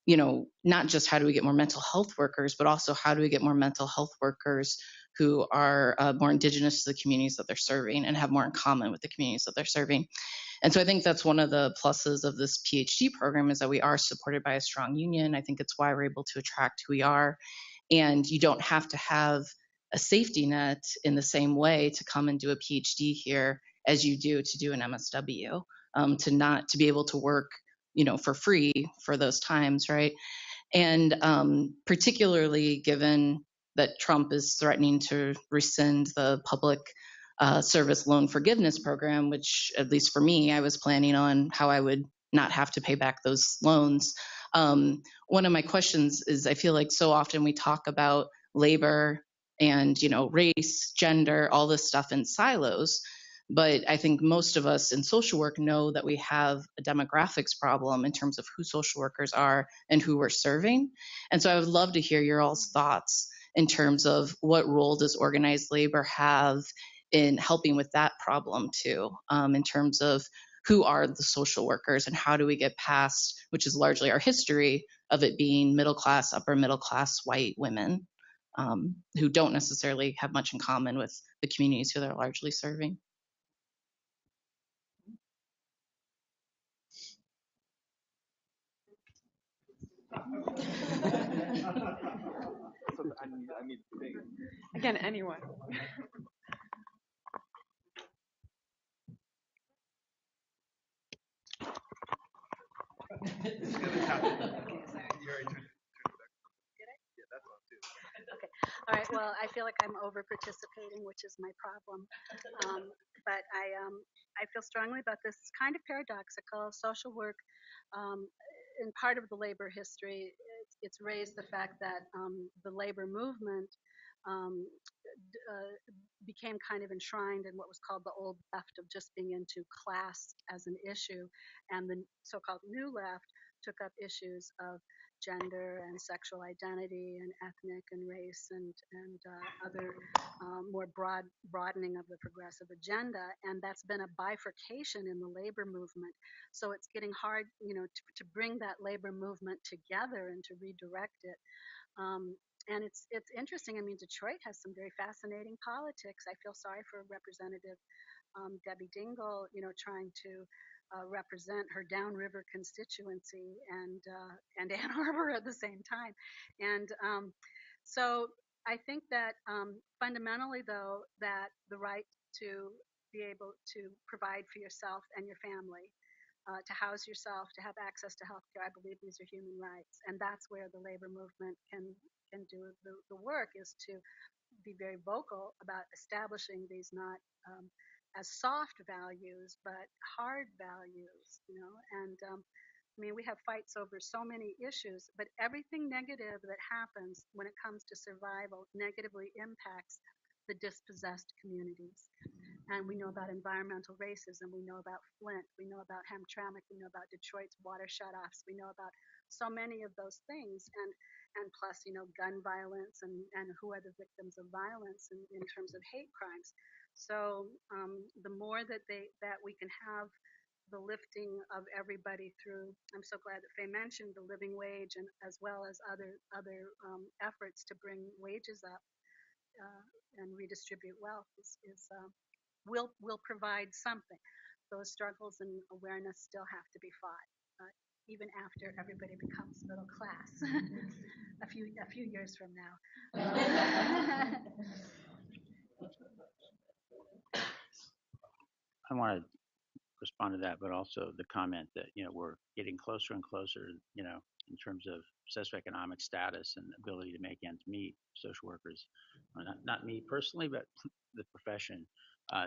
not just how do we get more mental health workers, but also how do we get more mental health workers who are more indigenous to the communities that they're serving and have more in common with the communities that they're serving. And so I think that's one of the pluses of this PhD program is that we are supported by a strong union. I think it's why we're able to attract who we are. And you don't have to have a safety net in the same way to come and do a PhD here as you do to do an MSW, to be able to work, for free for those times, right? And particularly given that Trump is threatening to rescind the public service loan forgiveness program, which at least for me, I was planning on how I would not have to pay back those loans. One of my questions is I feel like so often we talk about labor and, race, gender, all this stuff in silos. But I think most of us in social work know that we have a demographics problem in terms of who social workers are and who we're serving. And so I would love to hear your all's thoughts in terms of what role does organized labor have in helping with that problem too, in terms of who are the social workers and how do we get past, which is largely our history of it being middle class, upper middle class white women who don't necessarily have much in common with the communities who they're largely serving. Again, anyone. Okay. All right. Well, I feel like I'm over participating, which is my problem. But I feel strongly about this. It's kind of paradoxical. Social work, in part of the labor history, it's raised the fact that the labor movement became kind of enshrined in what was called the old left of just being into class as an issue, and the so-called new left took up issues of gender and sexual identity and ethnic and race and other more broadening of the progressive agenda. And that's been a bifurcation in the labor movement. So it's getting hard, to bring that labor movement together and to redirect it. And it's interesting. I mean, Detroit has some very fascinating politics. I feel sorry for Representative Debbie Dingell, trying to represent her downriver constituency and Ann Arbor at the same time. And so I think that fundamentally, though, that the right to be able to provide for yourself and your family, to house yourself, to have access to healthcare, I believe these are human rights. And that's where the labor movement can do the work, is to be very vocal about establishing these not as soft values, but hard values, and I mean, we have fights over so many issues, but everything negative that happens when it comes to survival negatively impacts the dispossessed communities. And we know about environmental racism, we know about Flint, we know about Hamtramck, we know about Detroit's water shutoffs, we know about so many of those things, and plus, gun violence and who are the victims of violence in terms of hate crimes. So the more that we can have the lifting of everybody through, I'm so glad that Faye mentioned the living wage and as well as other efforts to bring wages up and redistribute wealth will provide something. Those struggles and awareness still have to be fought, even after everybody becomes middle class, a few years from now. I want to respond to that, but also the comment that, we're getting closer and closer, in terms of socioeconomic status and ability to make ends meet, social workers, not me personally, but the profession,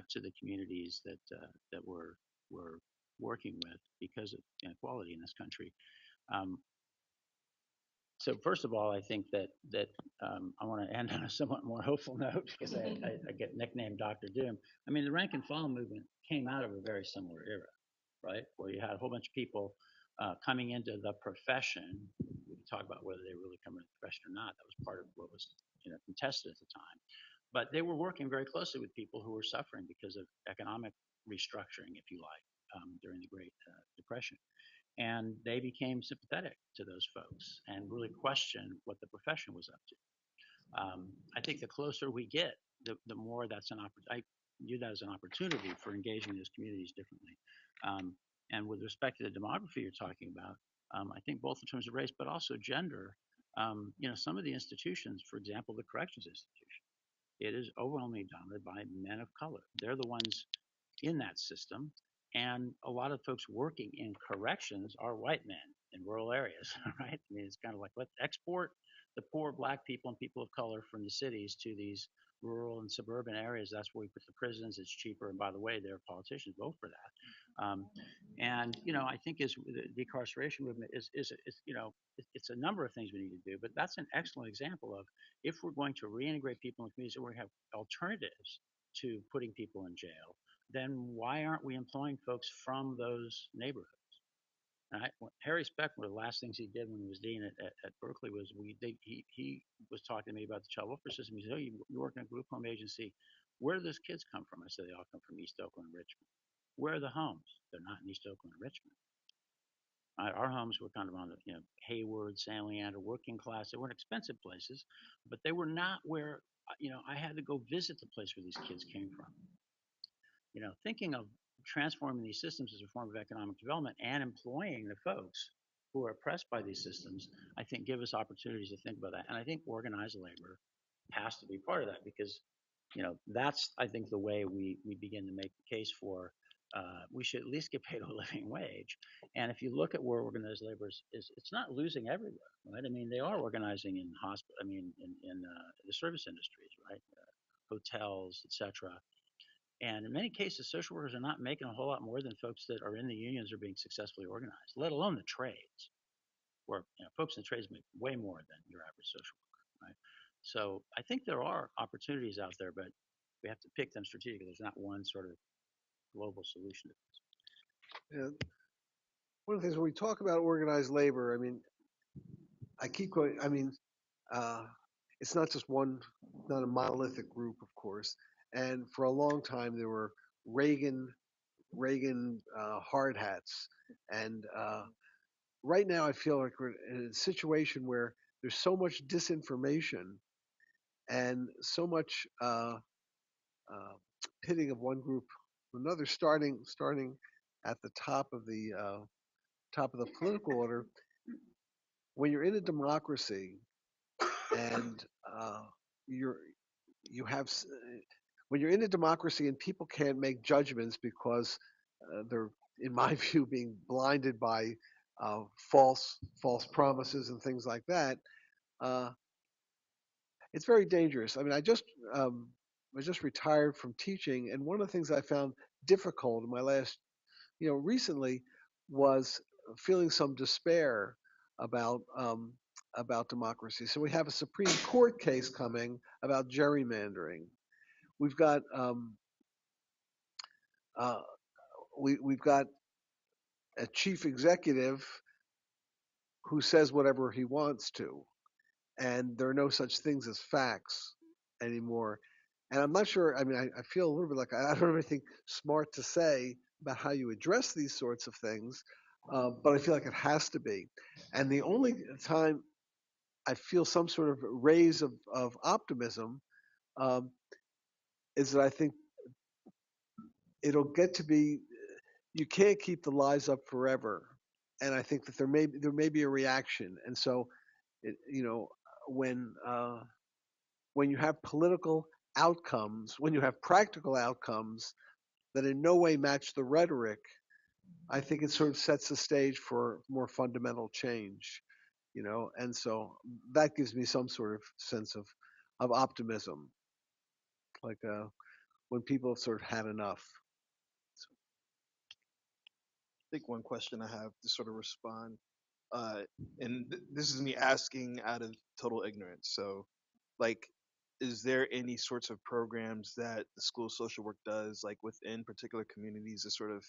to the communities that we're working with because of inequality in this country. So first of all, I think that I want to end on a somewhat more hopeful note because I get nicknamed Dr. Doom. I mean, the rank and file movement came out of a very similar era, right? Where you had a whole bunch of people coming into the profession. We can talk about whether they really come into the profession or not. That was part of what was contested at the time. But they were working very closely with people who were suffering because of economic restructuring, if you like, during the Great Depression. And they became sympathetic to those folks and really questioned what the profession was up to. I think the closer we get, the more that's an opportunity. I view that as an opportunity for engaging those communities differently. And with respect to the demography you're talking about, I think both in terms of race, but also gender, some of the institutions, for example, the corrections institution, it is overwhelmingly dominated by men of color. They're the ones in that system. And a lot of folks working in corrections are white men in rural areas, right? I mean, it's kind of like, let's export the poor black people and people of color from the cities to these rural and suburban areas. That's where we put the prisons. It's cheaper. And by the way, there are politicians vote for that. And I think is the decarceration movement is it's a number of things we need to do, but that's an excellent example of if we're going to reintegrate people in communities, or we have alternatives to putting people in jail, then why aren't we employing folks from those neighborhoods? Harry Speck, one of the last things he did when he was dean at Berkeley was he was talking to me about the child welfare system. He said, "Oh, you work in a group home agency. Where do those kids come from?" I said, "They all come from East Oakland and Richmond." "Where are the homes?" "They're not in East Oakland and Richmond." Our homes were kind of on the Hayward, San Leandro, working class. They weren't expensive places, but they were not where I had to go visit the place where these kids came from. Thinking of transforming these systems as a form of economic development and employing the folks who are oppressed by these systems, I think give us opportunities to think about that. And I think organized labor has to be part of that because, that's, I think, the way we begin to make the case for we should at least get paid a living wage. And if you look at where organized labor is, it's not losing everywhere, right? I mean, they are organizing in hospital, in the service industries, right? Hotels, etc. And in many cases, social workers are not making a whole lot more than folks that are in the unions or being successfully organized, let alone the trades, where folks in the trades make way more than your average social worker, right? So I think there are opportunities out there, but we have to pick them strategically. There's not one sort of global solution to this. And one of the things when we talk about organized labor, I mean, I keep going. I mean, it's not just one, not a monolithic group, of course. And for a long time, there were Reagan hard hats, and right now I feel like we're in a situation where there's so much disinformation and so much pitting of one group to another, starting at the top of the political order. When you're in a democracy and you have when you're in a democracy and people can't make judgments because they're, in my view, being blinded by false promises and things like that, it's very dangerous. I mean, I just retired from teaching, and one of the things I found difficult in my last, recently, was feeling some despair about democracy. So we have a Supreme Court case coming about gerrymandering. We've got we've got a chief executive who says whatever he wants to, and there are no such things as facts anymore. And I'm not sure, I mean, I feel a little bit like I don't have anything smart to say about how you address these sorts of things, but I feel like it has to be. And the only time I feel some sort of raise of optimism um, is that I think it'll get to be, you can't keep the lies up forever. And I think that there may be a reaction. And so, you know, when you have political outcomes, when you have practical outcomes that in no way match the rhetoric, I think it sort of sets the stage for more fundamental change, you know, and so that gives me some sort of sense of optimism, like when people have sort of had enough. I think one question I have to sort of respond, and this is me asking out of total ignorance. So, like, is there any sorts of programs that the school of social work does, like within particular communities, to sort of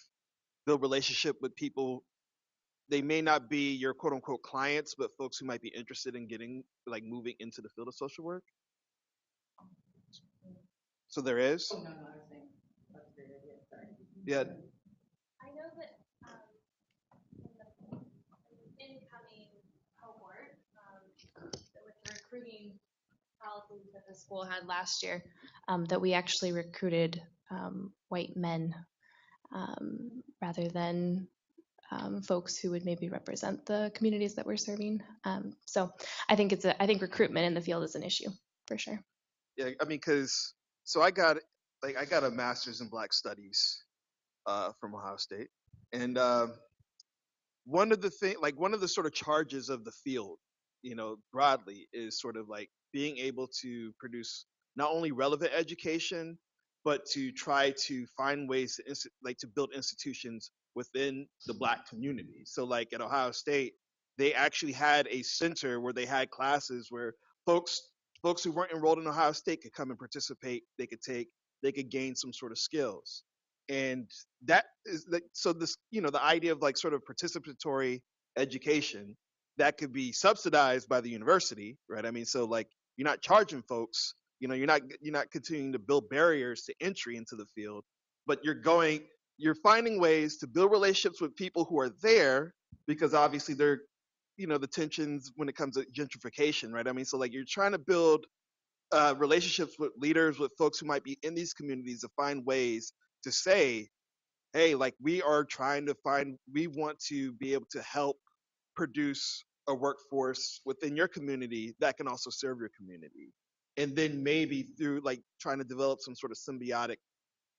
build relationship with people? They may not be your quote unquote clients, but folks who might be interested in getting like moving into the field of social work. So there is. Oh, no, I was saying that's a great idea. Sorry. Yeah. I know that in the incoming cohort, with the recruiting policies that the school had last year, that we actually recruited white men rather than folks who would maybe represent the communities that we're serving. So I think recruitment in the field is an issue for sure. Yeah, I mean, because so I got a master's in Black Studies from Ohio State, and one of the sort of charges of the field, you know, broadly, is sort of like being able to produce not only relevant education, but to try to find ways to build institutions within the Black community. So like at Ohio State, they actually had a center where they had classes where folks who weren't enrolled in Ohio State could come and participate. They could gain some sort of skills. And that is like, so this, you know, the idea of like sort of participatory education that could be subsidized by the university, right? I mean, so like you're not charging folks, you know, you're not continuing to build barriers to entry into the field, but you're finding ways to build relationships with people who are there, because obviously they're, you know, the tensions when it comes to gentrification, right? I mean, so like you're trying to build relationships with leaders, with folks who might be in these communities, to find ways to say, hey, like we want to be able to help produce a workforce within your community that can also serve your community. And then maybe through like trying to develop some sort of symbiotic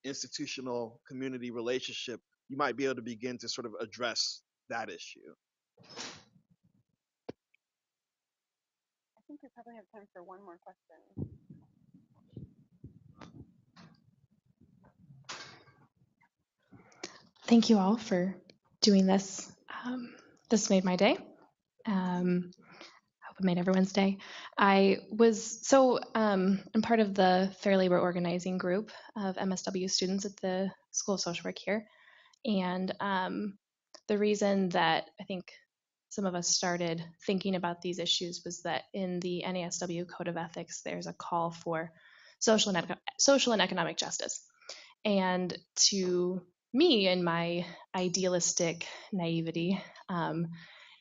institutional community relationship, you might be able to begin to sort of address that issue. I think we probably have time for one more question. Thank you all for doing this. This made my day. I hope it made everyone's day. I'm part of the Fair Labor Organizing Group of MSW students at the School of Social Work here. And the reason that I think some of us started thinking about these issues was that in the NASW Code of Ethics, there's a call for social and economic justice. And to me, in my idealistic naivety,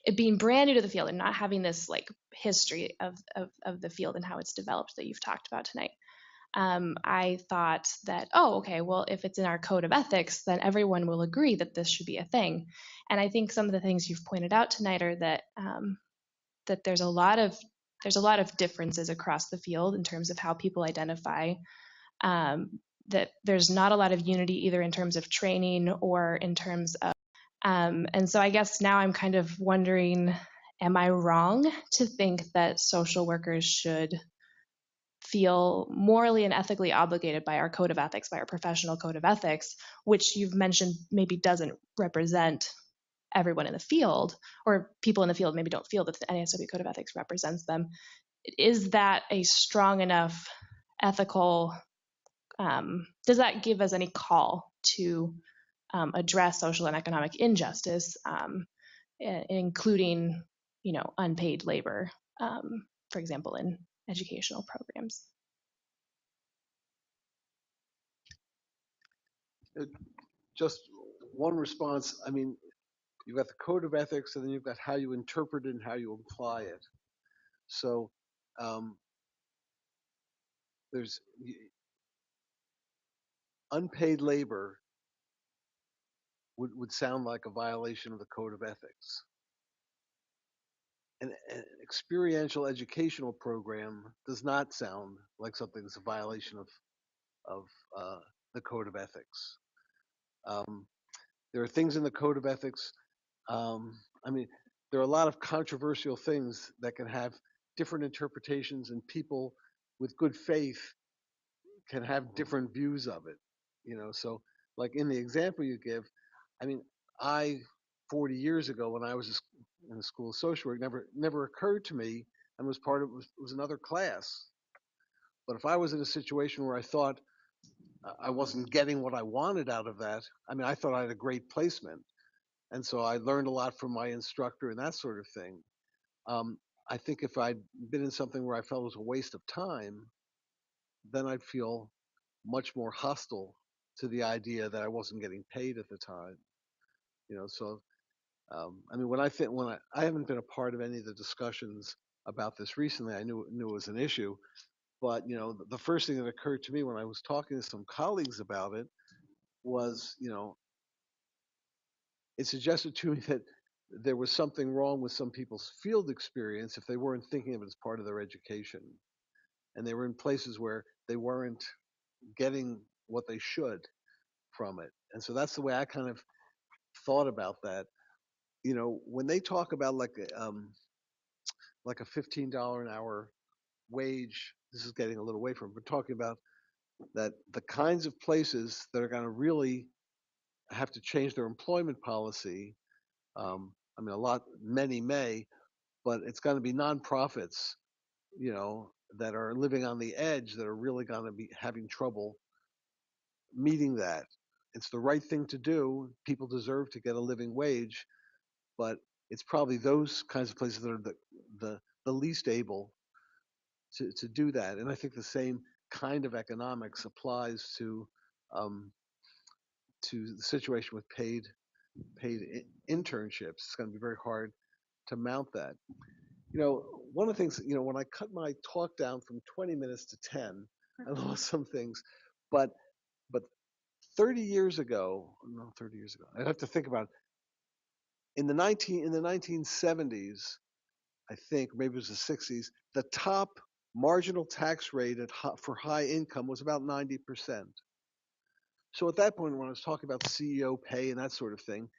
it being brand new to the field and not having this like history of the field and how it's developed that you've talked about tonight, I thought that, oh, okay, well, if it's in our code of ethics, then everyone will agree that this should be a thing. And I think some of the things you've pointed out tonight are that that there's a lot of differences across the field in terms of how people identify. That there's not a lot of unity either in terms of training or in terms of, and so I guess now I'm kind of wondering, am I wrong to think that social workers should feel morally and ethically obligated by our code of ethics, by our professional code of ethics, which you've mentioned maybe doesn't represent everyone in the field, or people in the field maybe don't feel that the NASW code of ethics represents them. Is that a strong enough ethical, does that give us any call to address social and economic injustice, including, you know, unpaid labor, for example, in educational programs? Just one response. I mean, you've got the code of ethics, and then you've got how you interpret it and how you apply it. So um, there's unpaid labor would sound like a violation of the code of ethics. An experiential educational program does not sound like something that's a violation of the code of ethics. Um, there are things in the code of ethics. I mean, there are a lot of controversial things that can have different interpretations, and people with good faith can have different views of it. So like in the example you give, I mean, I 40 years ago when I was in the School of Social Work, never occurred to me, and was part of was another class. But if I was in a situation where I thought I wasn't getting what I wanted out of that, I mean, I thought I had a great placement, and so I learned a lot from my instructor and that sort of thing. Um, I think if I'd been in something where I felt it was a waste of time, then I'd feel much more hostile to the idea that I wasn't getting paid at the time. So I mean, I haven't been a part of any of the discussions about this recently. I knew it was an issue, but the first thing that occurred to me when I was talking to some colleagues about it was, it suggested to me that there was something wrong with some people's field experience if they weren't thinking of it as part of their education, and they were in places where they weren't getting what they should from it. And so that's the way I kind of thought about that. When they talk about like a $15 an hour wage, this is getting a little away from it, but talking about that the kinds of places that are going to really have to change their employment policy. I mean, many may, but it's going to be nonprofits, that are living on the edge that are really going to be having trouble meeting that. It's the right thing to do. People deserve to get a living wage, but it's probably those kinds of places that are the least able to do that. And I think the same kind of economics applies um, to the situation with internships. It's going to be very hard to mount that. One of the things, when I cut my talk down from 20 minutes to 10, I lost some things, but 30 years ago, no, 30 years ago, I'd have to think about it. In the 1970s, I think maybe it was the 60s, the top marginal tax rate for high income was about 90%. So at that point, when I was talking about CEO pay and that sort of thing,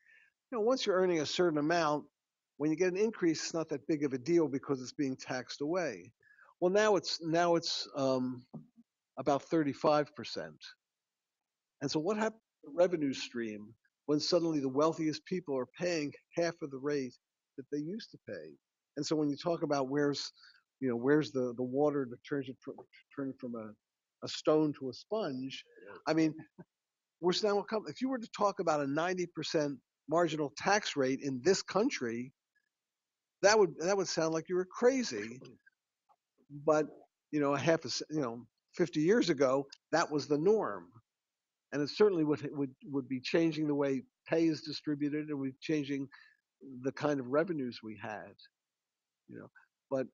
once you're earning a certain amount, when you get an increase, it's not that big of a deal because it's being taxed away. Well, now it's about 35%. And so what happens to the revenue stream when suddenly the wealthiest people are paying half of the rate that they used to pay? And so when you talk about where's the water that turn from a stone to a sponge, I mean, if you were to talk about a 90% marginal tax rate in this country, that would sound like you were crazy. But 50 years ago, that was the norm, and it certainly would be changing the way pay is distributed, and would be changing the kind of revenues we had. But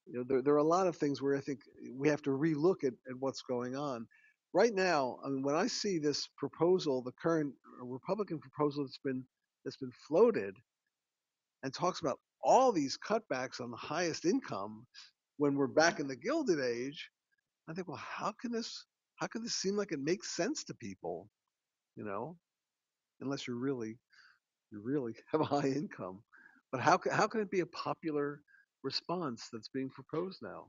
there are a lot of things where I think we have to relook at what's going on. Right now, I mean, when I see this proposal, the current Republican proposal that's been floated, and talks about all these cutbacks on the highest income when we're back in the Gilded Age, I think, well, how can this seem like it makes sense to people? Unless you really have a high income. But how can it be a popular response that's being proposed now?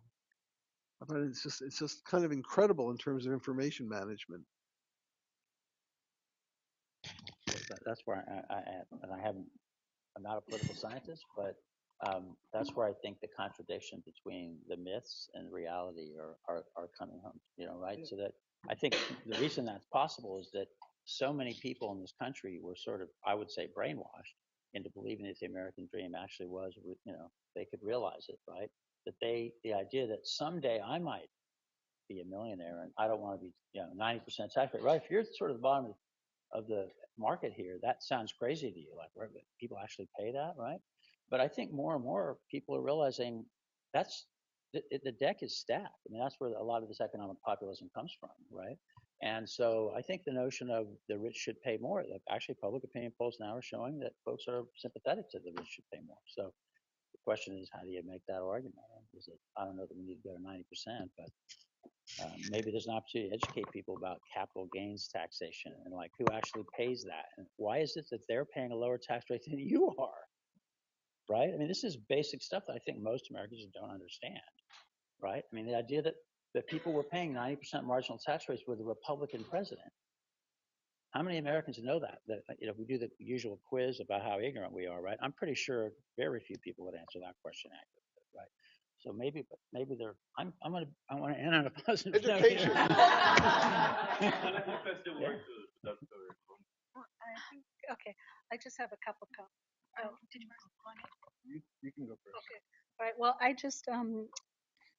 I find it's just kind of incredible in terms of information management. That's where I'm not a political scientist, but that's where I think the contradiction between the myths and reality are coming home, right? So that I think the reason that's possible is that so many people in this country were sort of, I would say, brainwashed into believing that the American dream actually was, they could realize it, right? That the idea that someday I might be a millionaire, and I don't want to be 90% tax rate. Right? If you're sort of the bottom of the market here, that sounds crazy to you. Like, people actually pay that, right? But I think more and more people are realizing that's the deck is stacked. I mean, that's where a lot of this economic populism comes from, right? And so I think the notion of the rich should pay more, actually public opinion polls now are showing that folks are sympathetic to the rich should pay more. So the question is, how do you make that argument? I don't know that we need to go to 90%, but maybe there's an opportunity to educate people about capital gains taxation and like who actually pays that, and why is it that they're paying a lower tax rate than you are, right? I mean, this is basic stuff that I think most Americans don't understand, right? I mean, the idea that people were paying 90% marginal tax rates with a Republican president. How many Americans know that? That if we do the usual quiz about how ignorant we are, right? I'm pretty sure very few people would answer that question accurately, right? So maybe they're. I want to end on a positive note. Education. Yeah. Well, okay, I just have a couple of did you want it? You can go first. Okay. All right. Well,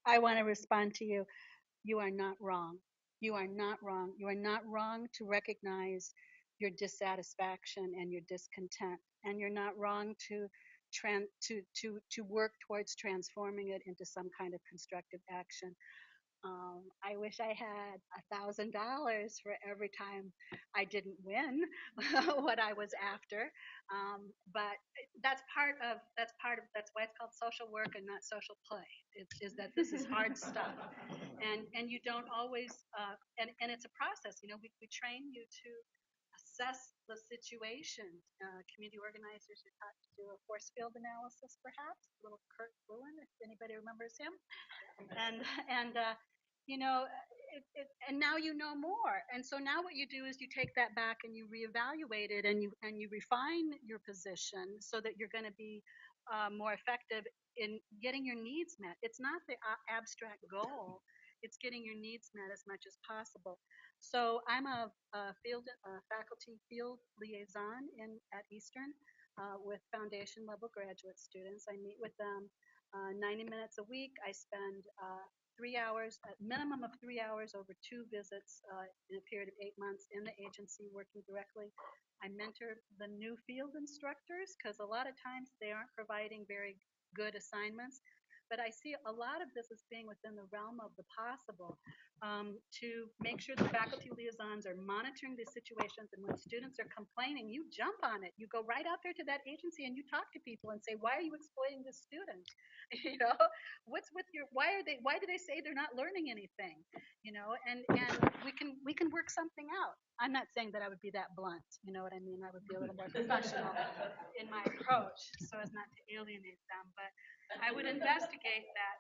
I want to respond to you. You are not wrong. You are not wrong. You are not wrong to recognize your dissatisfaction and your discontent, and you're not wrong to work towards transforming it into some kind of constructive action. I wish I had $1,000 for every time I didn't win what I was after. But that's why it's called social work and not social play. Is that this is hard stuff, and you don't always and it's a process. You know, we train you to assess the situation. Community organizers are taught to do a force field analysis, perhaps. Little Kurt Lewin, if anybody remembers him, and you know, and now you know more. And so now what you do is you take that back and you reevaluate it, and you refine your position so that you're going to be more effective in getting your needs met. It's not the abstract goal. It's getting your needs met as much as possible. So I'm a faculty field liaison at Eastern with foundation level graduate students. I meet with them 90 minutes a week. I spend 3 hours, a minimum of 3 hours over 2 visits in a period of 8 months in the agency working directly. I mentor the new field instructors because a lot of times they aren't providing very good assignments. But I see a lot of this as being within the realm of the possible to make sure the faculty liaisons are monitoring these situations. And when students are complaining, you jump on it. You go right out there to that agency and you talk to people and say, why are you exploiting this student? You know, what's with your, why do they say they're not learning anything? You know, and we can work something out. I'm not saying that I would be that blunt. You know what I mean? I would be a little more professional in my approach so as not to alienate them. But I would investigate that.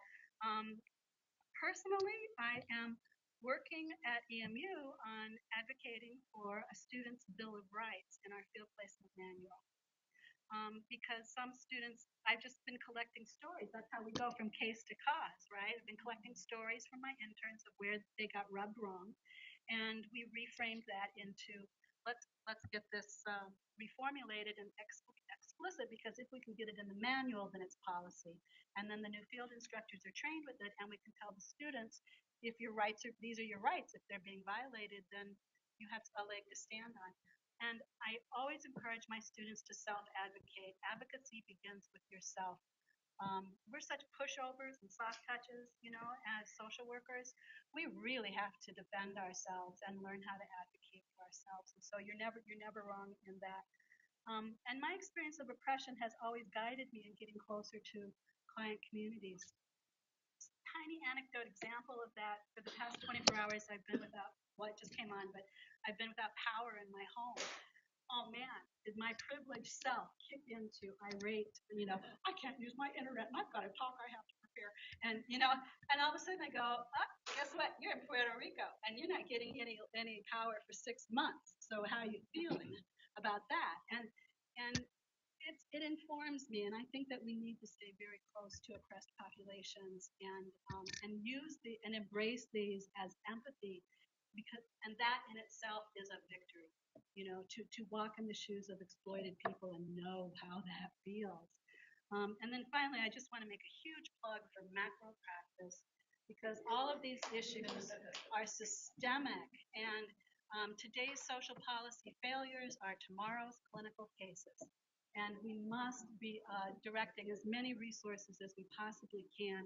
Personally, I am working at EMU on advocating for a student's Bill of Rights in our field placement manual. Because some students, I've just been collecting stories. That's how we go from case to cause, right? I've been collecting stories from my interns of where they got rubbed wrong. And we reframed that into, let's get this reformulated and explicit, because if we can get it in the manual, then it's policy. And then the new field instructors are trained with it, and we can tell the students, if your rights are, these are your rights. If they're being violated, then you have a leg to stand on. And I always encourage my students to self-advocate. Advocacy begins with yourself. We're such pushovers and soft touches, you know, as social workers. We really have to defend ourselves and learn how to advocate for ourselves. And so you're never wrong in that. And my experience of oppression has always guided me in getting closer to client communities. Tiny anecdote example of that: for the past 24 hours, I've been without, well, it just came on, but I've been without power in my home. Oh man, did my privileged self kick into irate, you know, I can't use my internet and I've got to talk, I have to prepare. And, you know, and all of a sudden I go, guess what? You're in Puerto Rico and you're not getting any power for 6 months. So how are you feeling about that? And it informs me, and I think that we need to stay very close to oppressed populations and use and embrace these as empathy, and that in itself is a victory. You know, to walk in the shoes of exploited people and know how that feels. And then finally, I just want to make a huge plug for macro practice. because all of these issues are systemic, and today's social policy failures are tomorrow's clinical cases. And we must be directing as many resources as we possibly can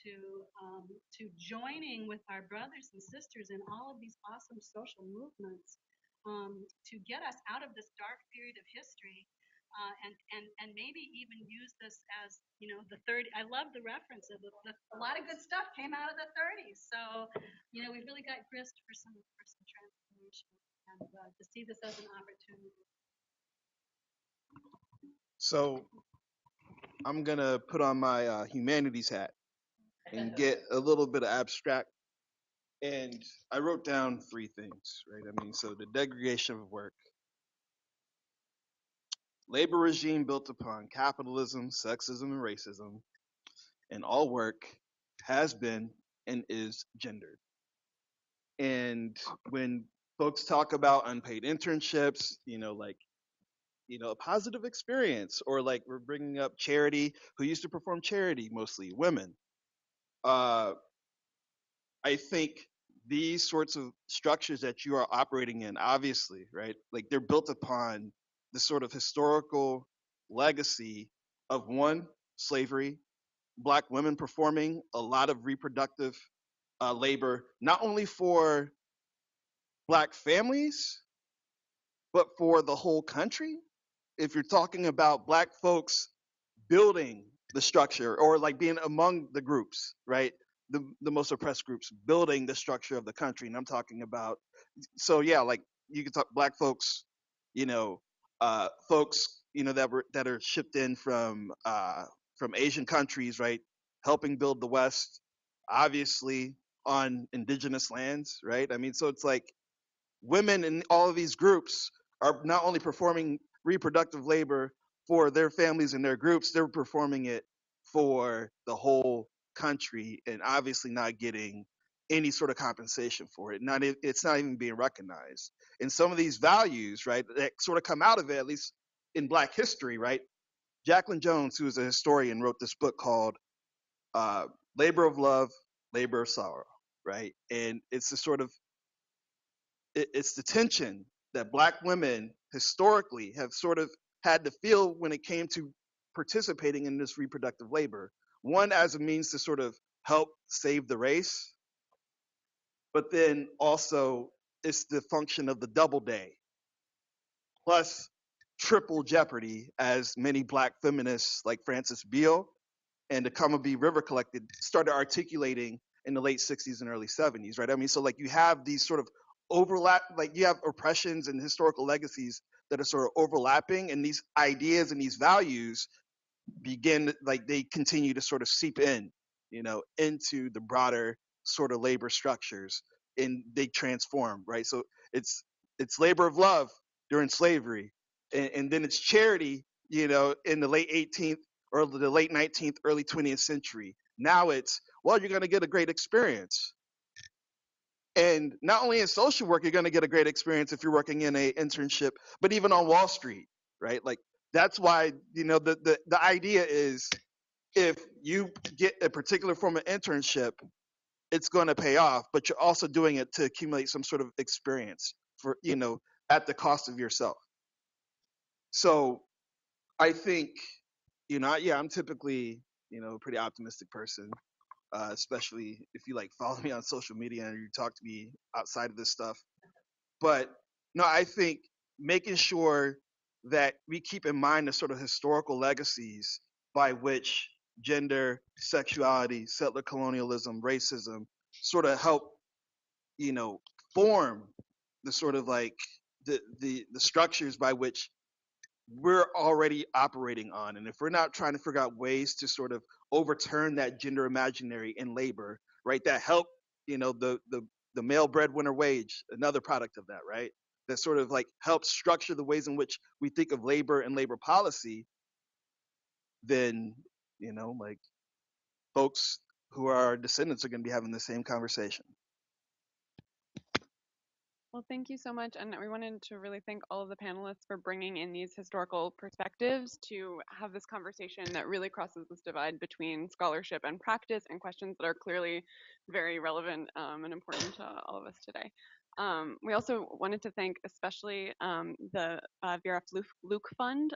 to joining with our brothers and sisters in all of these awesome social movements to get us out of this dark period of history, and maybe even use this as, you know, the 30. I love the reference of a lot of good stuff came out of the 30s. So, you know, we've really got grist for some transformation, and to see this as an opportunity. So I'm gonna put on my humanities hat and get a little bit of abstract. And I wrote down 3 things, right? I mean, so the degradation of work, labor regime built upon capitalism, sexism, and racism, and all work has been and is gendered. And when folks talk about unpaid internships, a positive experience, or like we're bringing up Charity, who used to perform charity, mostly women. I think these sorts of structures that you are operating in, obviously, right? Like they're built upon the sort of historical legacy of one, slavery, Black women performing a lot of reproductive labor, not only for Black families, but for the whole country. If you're talking about Black folks building the structure, or like being among the groups, right? The most oppressed groups building the structure of the country. And I'm talking about, so yeah, like you can talk Black folks, folks, that are shipped in from Asian countries, right? Helping build the West, obviously on indigenous lands, right? I mean, so it's like women in all of these groups are not only performing reproductive labor for their families and their groups, they're performing it for the whole country, and obviously not getting any sort of compensation for it. It's not even being recognized. And some of these values, right, that sort of come out of it, at least in Black history, right? Jacqueline Jones, who is a historian, wrote this book called Labor of Love, Labor of Sorrow, right? And it's the sort of it's the tension that Black women historically have sort of had to feel when it came to participating in this reproductive labor. One, as a means to sort of help save the race, but then also it's the function of the double day, plus triple jeopardy, as many Black feminists like Frances Beale and the Combahee River Collective started articulating in the late 60s and early 70s, right? I mean, so like you have these sort of overlap, like you have oppressions and historical legacies that are sort of overlapping, and these ideas and these values begin, like they continue to sort of seep in, into the broader sort of labor structures, and they transform, right? So it's labor of love during slavery, and then it's charity, in the late 18th or the late 19th, early 20th century. Now it's, well, you're going to get a great experience. And not only in social work, you're going to get a great experience if you're working in an internship, but even on Wall Street, right? Like that's why, the idea is if you get a particular form of internship, it's going to pay off, but you're also doing it to accumulate some sort of experience for, at the cost of yourself. So I think, I'm typically, a pretty optimistic person, especially if you like follow me on social media and you talk to me outside of this stuff. But no, I think making sure that we keep in mind the sort of historical legacies by which gender, sexuality, settler colonialism, racism sort of help, form the sort of like the structures by which we're already operating on. And if we're not trying to figure out ways to sort of overturn that gender imaginary in labor, right, that help, the male breadwinner wage, another product of that, right, that sort of like helps structure the ways in which we think of labor and labor policy, then, like folks who are our descendants are going to be having the same conversation. Well, thank you so much. And we wanted to really thank all of the panelists for bringing in these historical perspectives to have this conversation that really crosses this divide between scholarship and practice and questions that are clearly very relevant and important to all of us today. We also wanted to thank especially the Vera Luke Fund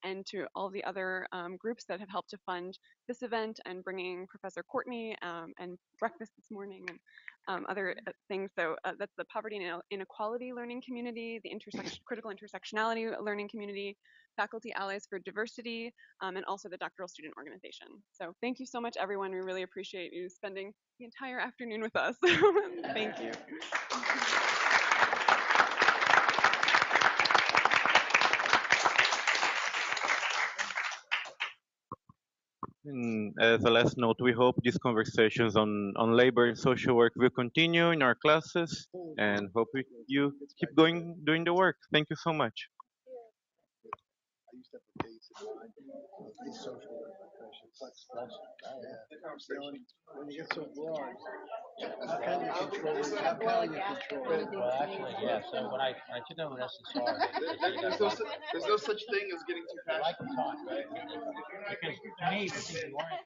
and to all the other groups that have helped to fund this event and bringing Professor Courtney and breakfast this morning and other things. So that's the Poverty and Inequality Learning Community, the Critical Intersectionality Learning Community, Faculty Allies for Diversity, and also the Doctoral Student Organization. So thank you so much, everyone. We really appreciate you spending the entire afternoon with us. Thank you. And as a last note, we hope these conversations on labor and social work will continue in our classes, and hope you keep going doing the work. Thank you so much. When you get so broad, how can you control it? How can you control it? Well, actually, yeah. So when I took over SSR, There's no such thing as getting too passionate. I like to talk, right? Because to me, the thing you learn